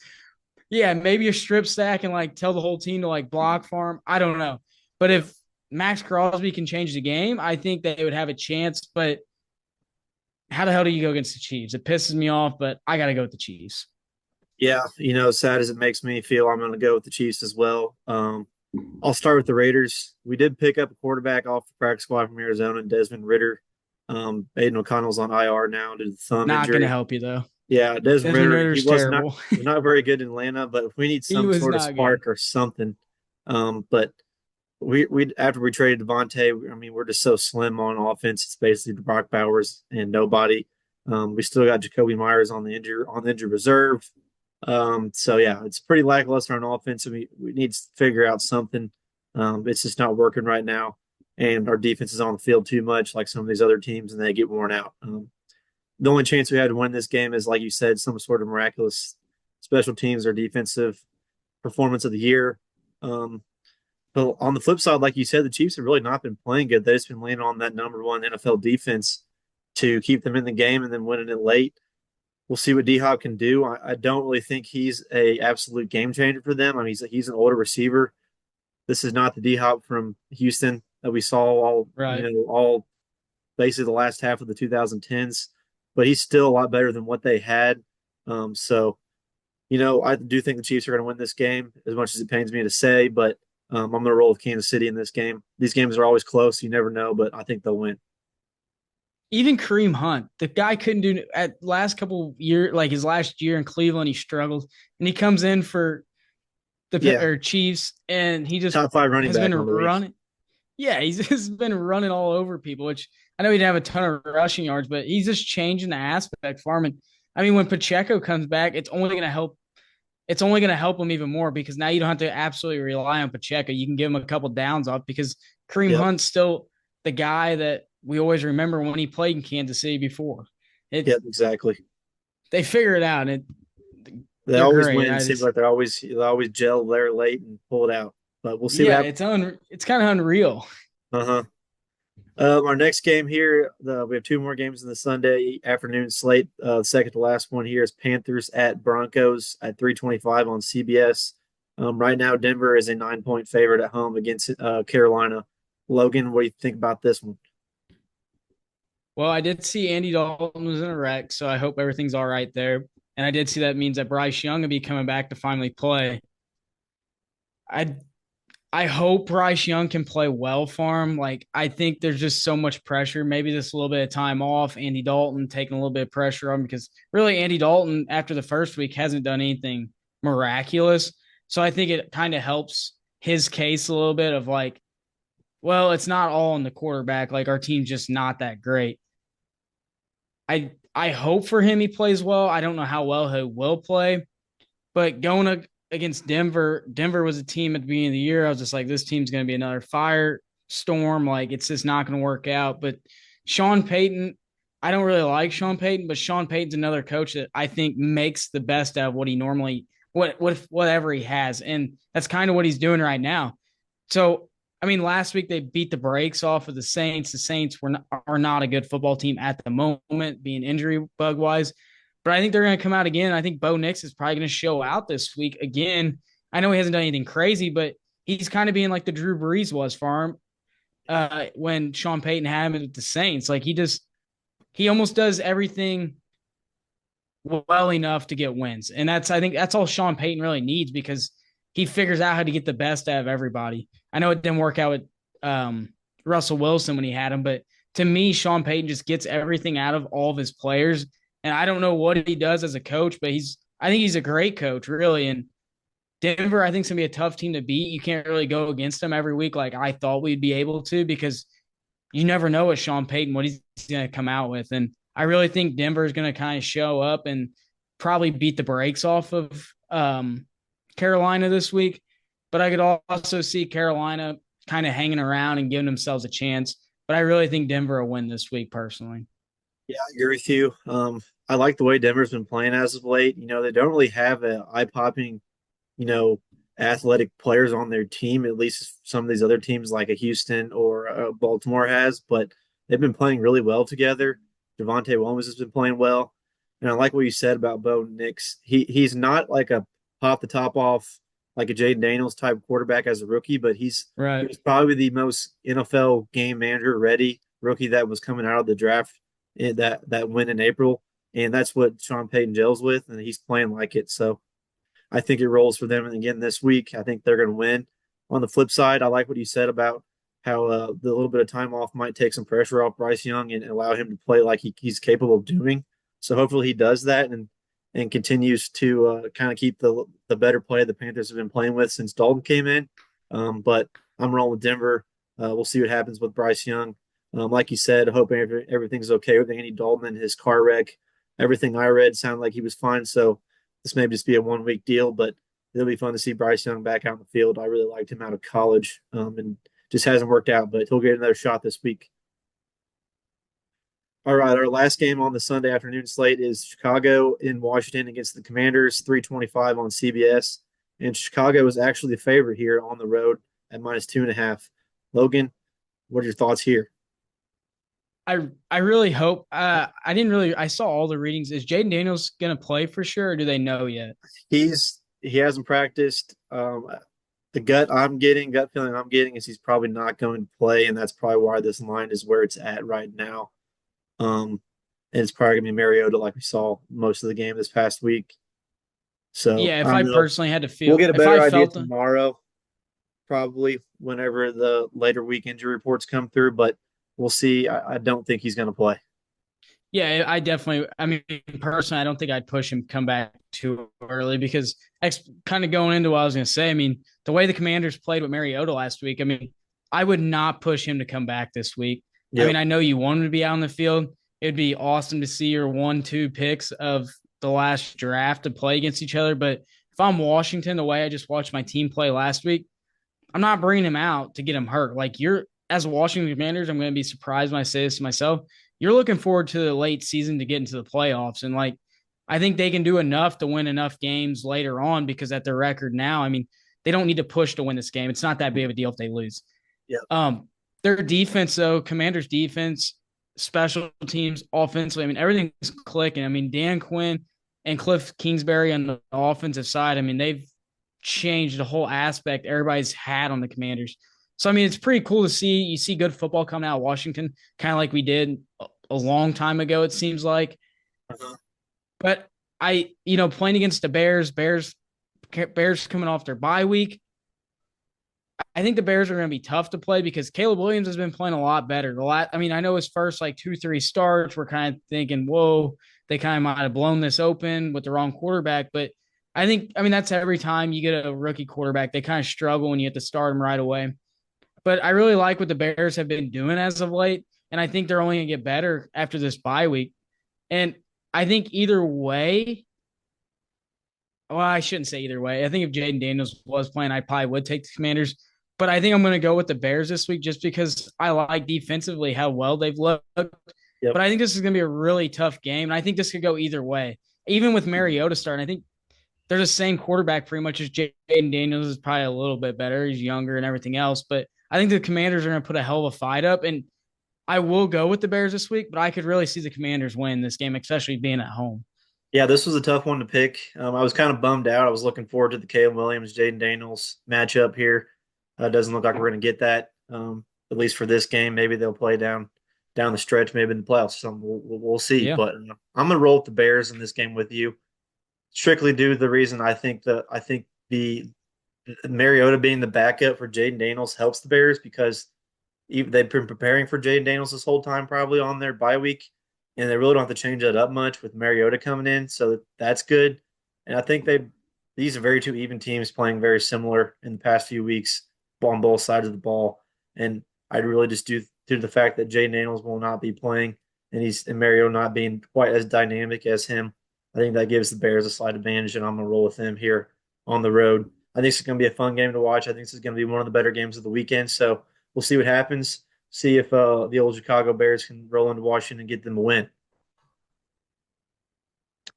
C: Yeah, maybe a strip stack and like tell the whole team to like block for him. I don't know. But if Max Crosby can change the game, I think they would have a chance. But how the hell do you go against the Chiefs? It pisses me off, but I got to go with the Chiefs.
A: Yeah, sad as it makes me feel, I'm going to go with the Chiefs as well. I'll start with the Raiders. We did pick up a quarterback off the practice squad from Arizona, Desmond Ritter. Aiden O'Connell's on IR now due to the thumb
C: Not going to
A: injury.
C: help you, though.
A: Yeah, Desmond Ritter,
C: Ritter's terrible.
A: he was not very good in Atlanta, but we need
C: He
A: some
C: was
A: sort of
C: not good.
A: spark or something. But we after we traded Devontae, I mean, we're just so slim on offense. It's basically Brock Bowers and nobody. We still got Jacoby Myers on the injured reserve. So yeah, it's pretty lackluster on offense. We need to figure out something. It's just not working right now, and our defense is on the field too much, like some of these other teams, and they get worn out. The only chance we had to win this game is, like you said, some sort of miraculous special teams or defensive performance of the year. But on the flip side, like you said, the Chiefs have really not been playing good. They've just been leaning on that number one NFL defense to keep them in the game and then winning it late. We'll see what D Hop can do. I don't really think he's a absolute game changer for them. I mean, he's an older receiver. This is not the D Hop from Houston that we saw
C: Right.
A: all basically the last half of the 2010s. But he's still a lot better than what they had. So I do think the Chiefs are going to win this game, as much as it pains me to say. But I'm going to roll with Kansas City in this game. These games are always close. You never know, but I think they'll win.
C: even Kareem Hunt, the guy couldn't do at last couple year, like his last year in Cleveland, he struggled, and he comes in for
A: Yeah,
C: the Chiefs, and he just
A: top 5 running
C: has been
A: back on the week.
C: running. Yeah, he's just been running all over people, which I know he didn't have a ton of rushing yards, but he's just changing the aspect for him. And I mean, when Pacheco comes back, it's only going to help. It's only going to help him even more because now you don't have to absolutely rely on Pacheco. You can give him a couple downs off because Kareem
A: Yep.
C: Hunt's still the guy that we always remember when he played in Kansas City before.
A: Yep, exactly.
C: They figure it out. And
A: They
C: they're
A: always
C: great.
A: win. It seems like they always gel there late and pull it out. But we'll see what
C: Yeah,
A: happens.
C: it's kind of unreal.
A: Uh-huh. Our next game here, we have two more games in the Sunday afternoon slate. The second to last one here is Panthers at Broncos at 3:25 on CBS. Right now, Denver is a 9-point favorite at home against Carolina. Logan, what do you think about this one?
C: Well, I did see Andy Dalton was in a wreck, so I hope everything's all right there. And I did see that means that Bryce Young will be coming back to finally play. I I hope Bryce Young can play well for him. Like, I think there's just so much pressure. Maybe just a little bit of time off. Andy Dalton taking a little bit of pressure on him because really Andy Dalton after the first week hasn't done anything miraculous. So I think it kind of helps his case a little bit of like, well, it's not all on the quarterback. Like our team's just not that great. I hope for him he plays well. I don't know how well he will play, but going against Denver, Denver was a team at the beginning of the year. I was just like, this team's going to be another firestorm. Like it's just not going to work out. But Sean Payton, I don't really like Sean Payton, but Sean Payton's another coach that I think makes the best out of what he normally whatever he has, and that's kind of what he's doing right now. So I mean, last week they beat the brakes off of the Saints. The Saints are not a good football team at the moment, being injury bug wise. But I think they're going to come out again. I think Bo Nix is probably going to show out this week again. I know he hasn't done anything crazy, but he's kind of being like the Drew Brees was for him when Sean Payton had him at the Saints. Like he almost does everything well enough to get wins, and I think that's all Sean Payton really needs because he figures out how to get the best out of everybody. I know it didn't work out with Russell Wilson when he had him, but to me, Sean Payton just gets everything out of all of his players. And I don't know what he does as a coach, but I think he's a great coach, really. And Denver, I think, is going to be a tough team to beat. You can't really go against them every week like I thought we'd be able to because you never know what Sean Payton, what he's going to come out with. And I really think Denver is going to kind of show up and probably beat the brakes off of Carolina this week. But I could also see Carolina kind of hanging around and giving themselves a chance. But I really think Denver will win this week personally.
A: Yeah, I agree with you. I like the way Denver's been playing as of late. They don't really have a eye-popping, athletic players on their team, at least some of these other teams like a Houston or Baltimore has, but they've been playing really well together. Javonte Williams has been playing well. And I like what you said about Bo Nix. He's not like a pop the top off like a Jaden Daniels type quarterback as a rookie, but he was probably the most NFL game manager ready rookie that was coming out of the draft that win in April. And that's what Sean Payton gels with, and he's playing like it. So I think it rolls for them. And again, this week, I think they're going to win. On the flip side, I like what you said about how the little bit of time off might take some pressure off Bryce Young and allow him to play like he's capable of doing. So hopefully he does that and continues to kind of keep the better play the Panthers have been playing with since Dalton came in. But I'm rolling with Denver. We'll see what happens with Bryce Young. Like you said, hoping everything's okay with Andy Dalton and his car wreck. Everything I read sounded like he was fine. So this may just be a 1 week deal, but it'll be fun to see Bryce Young back out in the field. I really liked him out of college and just hasn't worked out, but he'll get another shot this week. All right, our last game on the Sunday afternoon slate is Chicago in Washington against the Commanders, 3:25 on CBS. And Chicago is actually the favorite here on the road at -2.5. Logan, what are your thoughts here?
C: I really hope I saw all the readings. Is Jaden Daniels gonna play for sure, or do they know yet?
A: He hasn't practiced. The gut feeling I'm getting is he's probably not going to play, and that's probably why this line is where it's at right now. And it's probably gonna be Mariota like we saw most of the game this past week. So
C: yeah, if I personally had to feel,
A: we'll get a better idea tomorrow, probably whenever the later week injury reports come through, but we'll see. I don't think he's going to play.
C: Yeah, I definitely. I mean, personally, I don't think I'd push him come back too early because kind of going into what I was going to say. I mean, the way the Commanders played with Mariota last week, I mean, I would not push him to come back this week. I
A: Yep.
C: mean, I know you want him to be out on the field. It'd be awesome to see your 1-2 picks of the last draft to play against each other. But if I'm Washington, the way I just watched my team play last week, I'm not bringing him out to get him hurt. Like you're as Washington Commanders, I'm going to be surprised when I say this to myself. You're looking forward to the late season to get into the playoffs, and like I think they can do enough to win enough games later on because at their record now, I mean, they don't need to push to win this game. It's not that big of a deal if they lose.
A: Yep.
C: Their defense, though, Commanders' defense, special teams, offensively, I mean, everything's clicking. I mean, Dan Quinn and Cliff Kingsbury on the offensive side, I mean, they've changed the whole aspect everybody's had on the Commanders. So, I mean, it's pretty cool to see. You see good football coming out of Washington, kind of like we did a long time ago, it seems like.
A: Uh-huh.
C: But playing against the Bears coming off their bye week, I think the Bears are going to be tough to play because Caleb Williams has been playing a lot better. I mean, I know his first like 2-3 starts, we're kind of thinking, whoa, they kind of might have blown this open with the wrong quarterback. But I mean, that's every time you get a rookie quarterback, they kind of struggle when you have to start them right away. But I really like what the Bears have been doing as of late. And I think they're only going to get better after this bye week. And I think either way, well, I shouldn't say either way. I think if Jaden Daniels was playing, I probably would take the Commanders. But I think I'm going to go with the Bears this week just because I like defensively how well they've looked.
A: Yep.
C: But I think this is going to be a really tough game. And I think this could go either way. Even with Mariota starting, I think they're the same quarterback pretty much as Jaden Daniels is probably a little bit better. He's younger and everything else. But I think the Commanders are going to put a hell of a fight up. And I will go with the Bears this week, but I could really see the Commanders win this game, especially being at home.
A: Yeah, this was a tough one to pick. I was kind of bummed out. I was looking forward to the Caleb Williams, Jaden Daniels matchup here. Doesn't look like we're going to get that, at least for this game. Maybe they'll play down the stretch, maybe in the playoffs or something. We'll see.
C: Yeah.
A: But I'm going to roll with the Bears in this game with you, strictly due to the reason I think the Mariota being the backup for Jaden Daniels helps the Bears because they've been preparing for Jaden Daniels this whole time, probably on their bye week, and they really don't have to change that up much with Mariota coming in, so that's good. And I think these are very two even teams playing very similar in the past few weeks on both sides of the ball, and I'd really just due to the fact that Jaden Daniels will not be playing and Mariota not being quite as dynamic as him. I think that gives the Bears a slight advantage, and I'm gonna roll with them here on the road. I think it's going to be a fun game to watch. I think this is going to be one of the better games of the weekend. So we'll see what happens. See if the old Chicago Bears can roll into Washington and get them a win.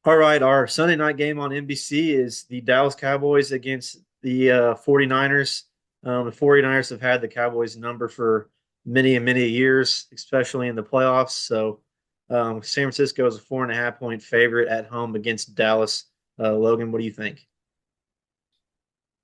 A: All right, our Sunday night game on NBC is the Dallas Cowboys against the 49ers. The 49ers have had the Cowboys number for many and many years, especially in the playoffs. So San Francisco is a 4.5-point favorite at home against Dallas. Logan, what do you think?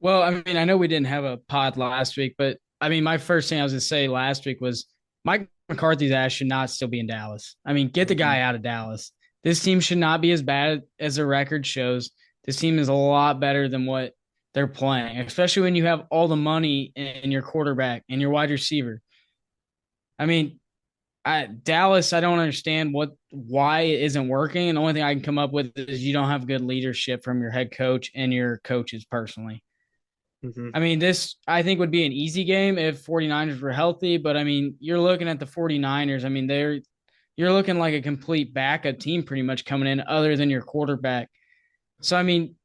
C: Well, I mean, I know we didn't have a pod last week, but I mean, my first thing I was going to say last week was Mike McCarthy's ass should not still be in Dallas. I mean, get the guy out of Dallas. This team should not be as bad as the record shows. This team is a lot better than what they're playing, especially when you have all the money in your quarterback and your wide receiver. I mean, Dallas, I don't understand why it isn't working. And the only thing I can come up with is you don't have good leadership from your head coach and your coaches personally.
A: Mm-hmm.
C: I mean, this I think would be an easy game if 49ers were healthy, but I mean, you're looking at the 49ers. I mean, you're looking like a complete backup team pretty much coming in other than your quarterback. So, I mean,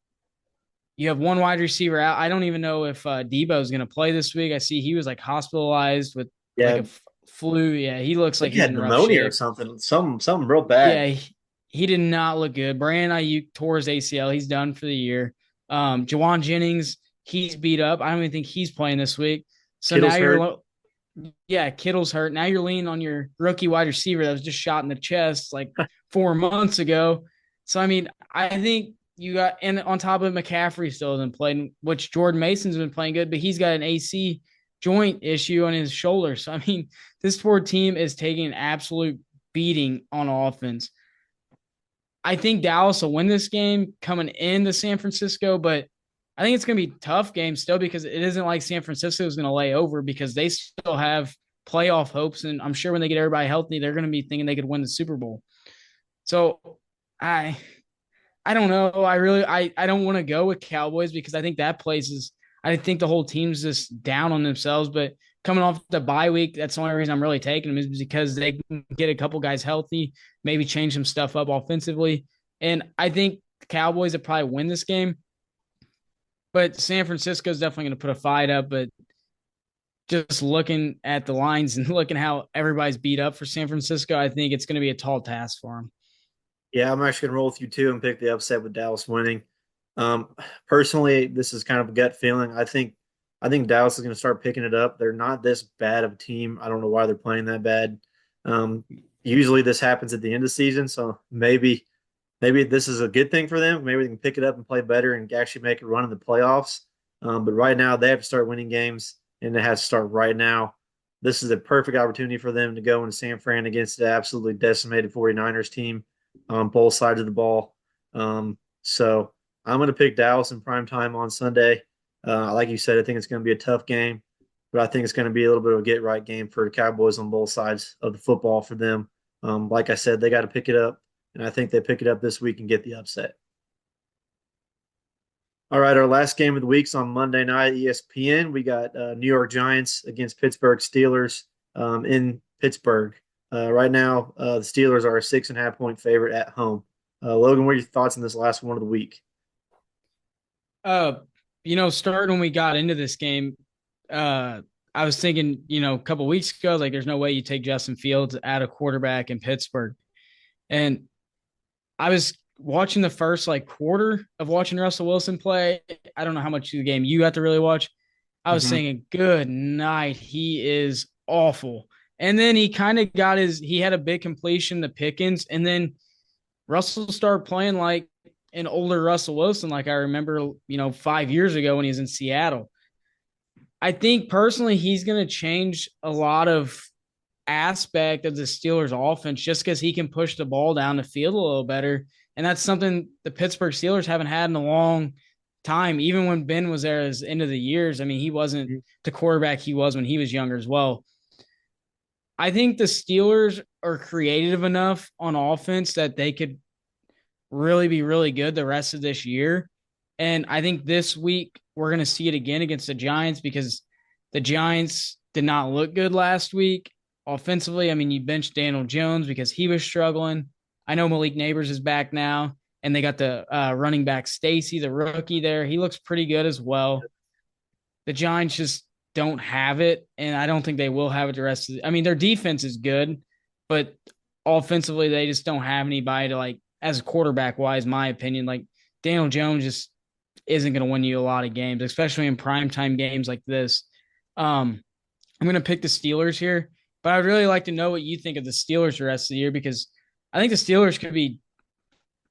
C: you have one wide receiver out. I don't even know if Debo is going to play this week. I see he was like hospitalized with like a flu. Yeah, he looks like
A: he had pneumonia or something. Something real bad.
C: Yeah, he did not look good. Brandon Ayuk tore his ACL. He's done for the year. Jawan Jennings, he's beat up. I don't even think he's playing this week. So
A: Kittle's
C: now you're
A: hurt.
C: Kittle's hurt. Now you're leaning on your rookie wide receiver that was just shot in the chest like 4 months ago. So, I mean, I think you got – and on top of it, McCaffrey still hasn't played, which Jordan Mason's been playing good, but he's got an AC joint issue on his shoulder. So, I mean, this poor team is taking an absolute beating on offense. I think Dallas will win this game coming into San Francisco, but I think it's going to be a tough game still because it isn't like San Francisco is going to lay over because they still have playoff hopes. And I'm sure when they get everybody healthy, they're going to be thinking they could win the Super Bowl. So I I don't know. I don't want to go with Cowboys because I think that place is I think the whole team's just down on themselves. But coming off the bye week, that's the only reason I'm really taking them is because they can get a couple guys healthy, maybe change some stuff up offensively. And I think the Cowboys will probably win this game. But San Francisco is definitely going to put a fight up. But just looking at the lines and looking how everybody's beat up for San Francisco, I think it's going to be a tall task for them.
A: Yeah, I'm actually going to roll with you too and pick the upset with Dallas winning. Um, Personally, this is kind of a gut feeling. I think Dallas is going to start picking it up. They're not this bad of a team. I don't know why they're playing that bad. Um, Usually this happens at the end of the season, so maybe this is a good thing for them. Maybe they can pick it up and play better and actually make a run in the playoffs. But right now, they have to start winning games, and it has to start right now. This is a perfect opportunity for them to go into San Fran against the absolutely decimated 49ers team on both sides of the ball. So I'm going to pick Dallas in prime time on Sunday. Like you said, I think it's going to be a tough game, but I think it's going to be a little bit of a get right game for the Cowboys on both sides of the football for them. Like I said, they got to pick it up, and I think they pick it up this week and get the upset. All right, our last game of the week's on Monday night, ESPN. We got New York Giants against Pittsburgh Steelers in Pittsburgh. Right now, the Steelers are a 6.5 point favorite at home. Logan, what are your thoughts on this last one of the week?
C: Uh, starting when we got into this game, I was thinking, a couple weeks ago, like there's no way you take Justin Fields at a quarterback in Pittsburgh. And I was watching the first like quarter of watching Russell Wilson play. I don't know how much of the game you got to really watch. I was
A: Mm-hmm.
C: thinking, good night. He is awful. And then he kind of he had a big completion to Pickens. And then Russell started playing like an older Russell Wilson, like I remember, 5 years ago when he was in Seattle. I think personally he's going to change a lot of aspect of the Steelers offense just because he can push the ball down the field a little better. And that's something the Pittsburgh Steelers haven't had in a long time. Even when Ben was there as end of the years, I mean, he wasn't the quarterback he was when he was younger as well. I think the Steelers are creative enough on offense that they could really be really good the rest of this year. And I think this week we're going to see it again against the Giants because the Giants did not look good last week offensively. I mean, you benched Daniel Jones because he was struggling. I know Malik Neighbors is back now, and they got the running back Stacy, the rookie there. He looks pretty good as well. The Giants just don't have it, and I don't think they will have it the rest of I mean, their defense is good, but offensively, they just don't have anybody to like as a quarterback wise, my opinion. Like Daniel Jones just isn't going to win you a lot of games, especially in primetime games like this. I'm going to pick the Steelers here, but I'd really like to know what you think of the Steelers the rest of the year because I think the Steelers could be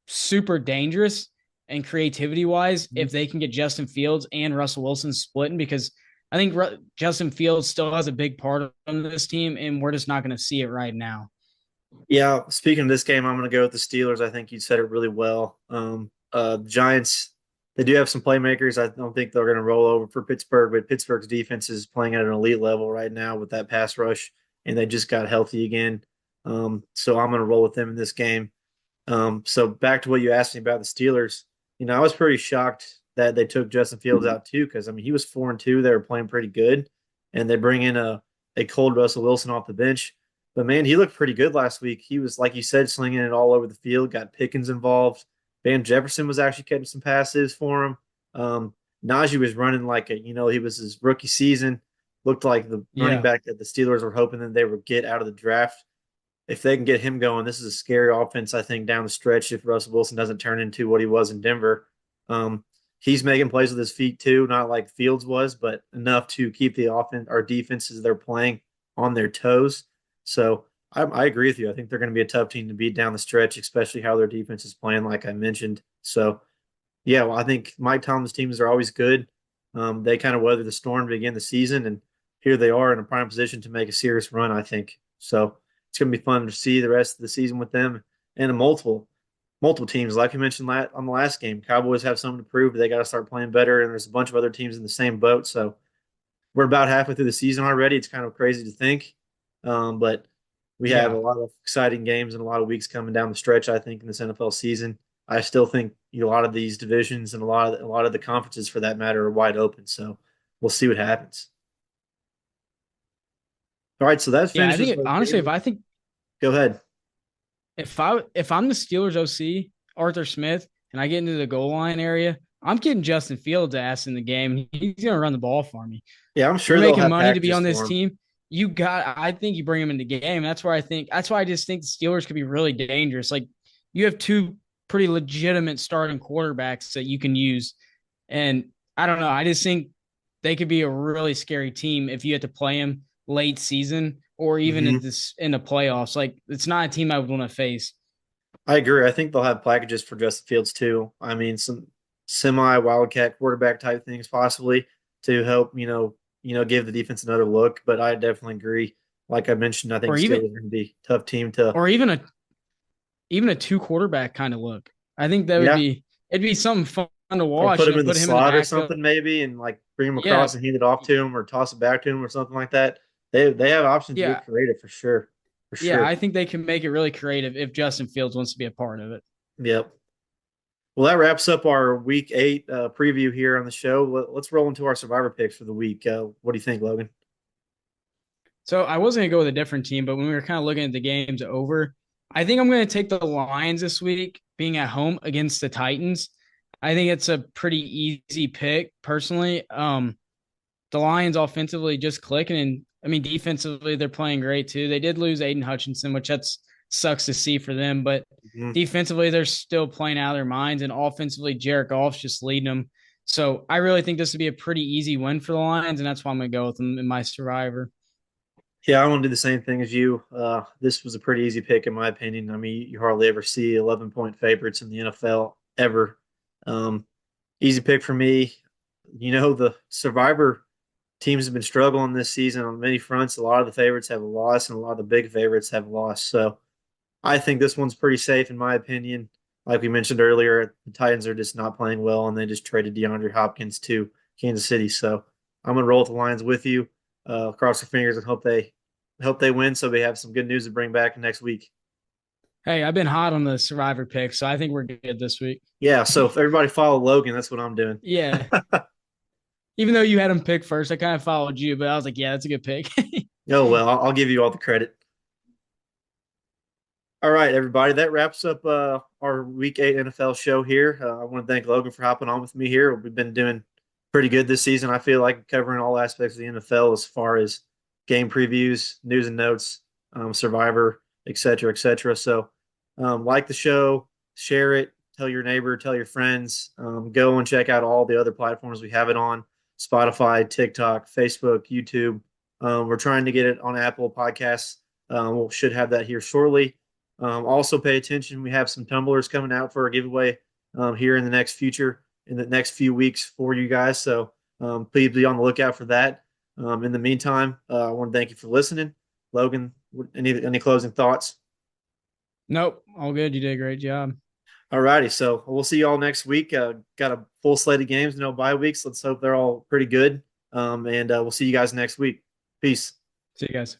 C: super dangerous and creativity wise if they can get Justin Fields and Russell Wilson splitting because I think Justin Fields still has a big part on this team and we're just not going to see it right now.
A: Yeah, speaking of this game, I'm going to go with the Steelers. I think you said it really well. The Giants, they do have some playmakers. I don't think they're going to roll over for Pittsburgh, but Pittsburgh's defense is playing at an elite level right now with that pass rush, and they just got healthy again. So I'm going to roll with them in this game. So back to what you asked me about the Steelers. I was pretty shocked that they took Justin Fields out too, because I mean he was 4-2. They were playing pretty good, and they bring in a cold Russell Wilson off the bench. But man, he looked pretty good last week. He was, like you said, slinging it all over the field. Got Pickens involved. Van Jefferson was actually catching some passes for him. Najee was running like he was his rookie season. Looked like the running
C: Yeah.
A: back that the Steelers were hoping that they would get out of the draft. If they can get him going, this is a scary offense, I think, down the stretch if Russell Wilson doesn't turn into what he was in Denver. He's making plays with his feet too, not like Fields was, but enough to keep the offense, our defenses they're playing on their toes. So I agree with you. I think they're going to be a tough team to beat down the stretch, especially how their defense is playing, like I mentioned. So, yeah, well, I think Mike Tomlin's teams are always good. They kind of weather the storm to begin the season, and here they are in a prime position to make a serious run, I think. So it's going to be fun to see the rest of the season with them and multiple teams. Like you mentioned on the last game, Cowboys have something to prove. They got to start playing better, and there's a bunch of other teams in the same boat. So we're about halfway through the season already. It's kind of crazy to think. But We have a
C: Yeah.
A: lot of exciting games and a lot of weeks coming down the stretch, I think, in this NFL season. I still think a lot of these divisions and a lot of the conferences, for that matter, are wide open. So we'll see what happens. All right, so that
C: Yeah, I
A: finishes
C: think
A: our
C: honestly,
A: game.
C: if I think
A: Go ahead.
C: if I'm the Steelers OC, Arthur Smith, and I get into the goal line area, I'm getting Justin Fields ass in the game. He's gonna run the ball for me.
A: Yeah, I'm
C: You're
A: sure they'll
C: making
A: have
C: money to be
A: packages
C: on this
A: for him.
C: team. I think you bring him in the game. That's why I just think the Steelers could be really dangerous. Like you have two pretty legitimate starting quarterbacks that you can use. And I don't know. I just think they could be a really scary team if you had to play them late season or even
A: Hmm.
C: in the playoffs. Like it's not a team I would want to face.
A: I agree. I think they'll have packages for Justin Fields too. I mean, some semi wildcat quarterback type things possibly to help, give the defense another look. But I definitely agree. Like I mentioned, I think
C: Or
A: Steelers
C: even
A: are going to be a tough team to.
C: or even a two quarterback kind of look. I think that would
A: Yeah,
C: be it'd be something fun to
A: or
C: watch.
A: put
C: You
A: him
C: know,
A: in the
C: put him in the
A: slot or
C: backfield.
A: something maybe, and like bring him
C: Yeah,
A: across and hand it off to him, or toss it back to him, or something like that. They have options to get
C: yeah,
A: creative for sure, for
C: yeah.
A: sure.
C: I think they can make it really creative if Justin Fields wants to be a part of it.
A: Yep. Well, that wraps up our Week 8 preview here on the show. Let's roll into our survivor picks for the week. What do you think, Logan?
C: So I was going to go with a different team, but when we were kind of looking at the games over, I think I'm going to take the Lions this week, being at home against the Titans. I think it's a pretty easy pick, personally. The Lions offensively just clicking, and I mean defensively they're playing great too. They did lose Aiden Hutchinson, which that's sucks to see for them, but
A: Mhm.
C: defensively they're still playing out of their minds, and offensively Jared Goff's just leading them. So I really think this would be a pretty easy win for the Lions, and that's why I'm going to go with them in my survivor.
A: Yeah, I want to do the same thing as you. This was a pretty easy pick, in my opinion. I mean, you hardly ever see 11-point favorites in the NFL ever. Um, Easy pick for me. The survivor teams have been struggling this season on many fronts. A lot of the favorites have lost, and a lot of the big favorites have lost. So I think this one's pretty safe, in my opinion. Like we mentioned earlier, the Titans are just not playing well, and they just traded DeAndre Hopkins to Kansas City. So I'm gonna roll with the Lions with you. Cross your fingers and hope they win, so we have some good news to bring back next week.
C: Hey, I've been hot on the survivor pick, so I think we're good this week.
A: Yeah. So if everybody follow Logan, that's what I'm doing.
C: Yeah. Even though you had him pick first, I kind of followed you, but I was like, yeah, that's a good pick.
A: Oh well, I'll give you all the credit. All right, everybody. That wraps up our Week 8 NFL show here. I want to thank Logan for hopping on with me here. We've been doing pretty good this season. I feel like covering all aspects of the NFL as far as game previews, news and notes, Survivor, et cetera, et cetera. So, like the show, share it, tell your neighbor, tell your friends. Go and check out all the other platforms we have it on: Spotify, TikTok, Facebook, YouTube. We're trying to get it on Apple Podcasts. We should have that here shortly. Also, pay attention. We have some tumblers coming out for a giveaway here in the next few weeks for you guys. So please be on the lookout for that. In the meantime, I want to thank you for listening. Logan, any closing thoughts?
C: Nope, all good. You did a great job.
A: All righty. So we'll see you all next week. Got a full slate of games, no bye weeks. Let's hope they're all pretty good. And we'll see you guys next week. Peace.
C: See you guys.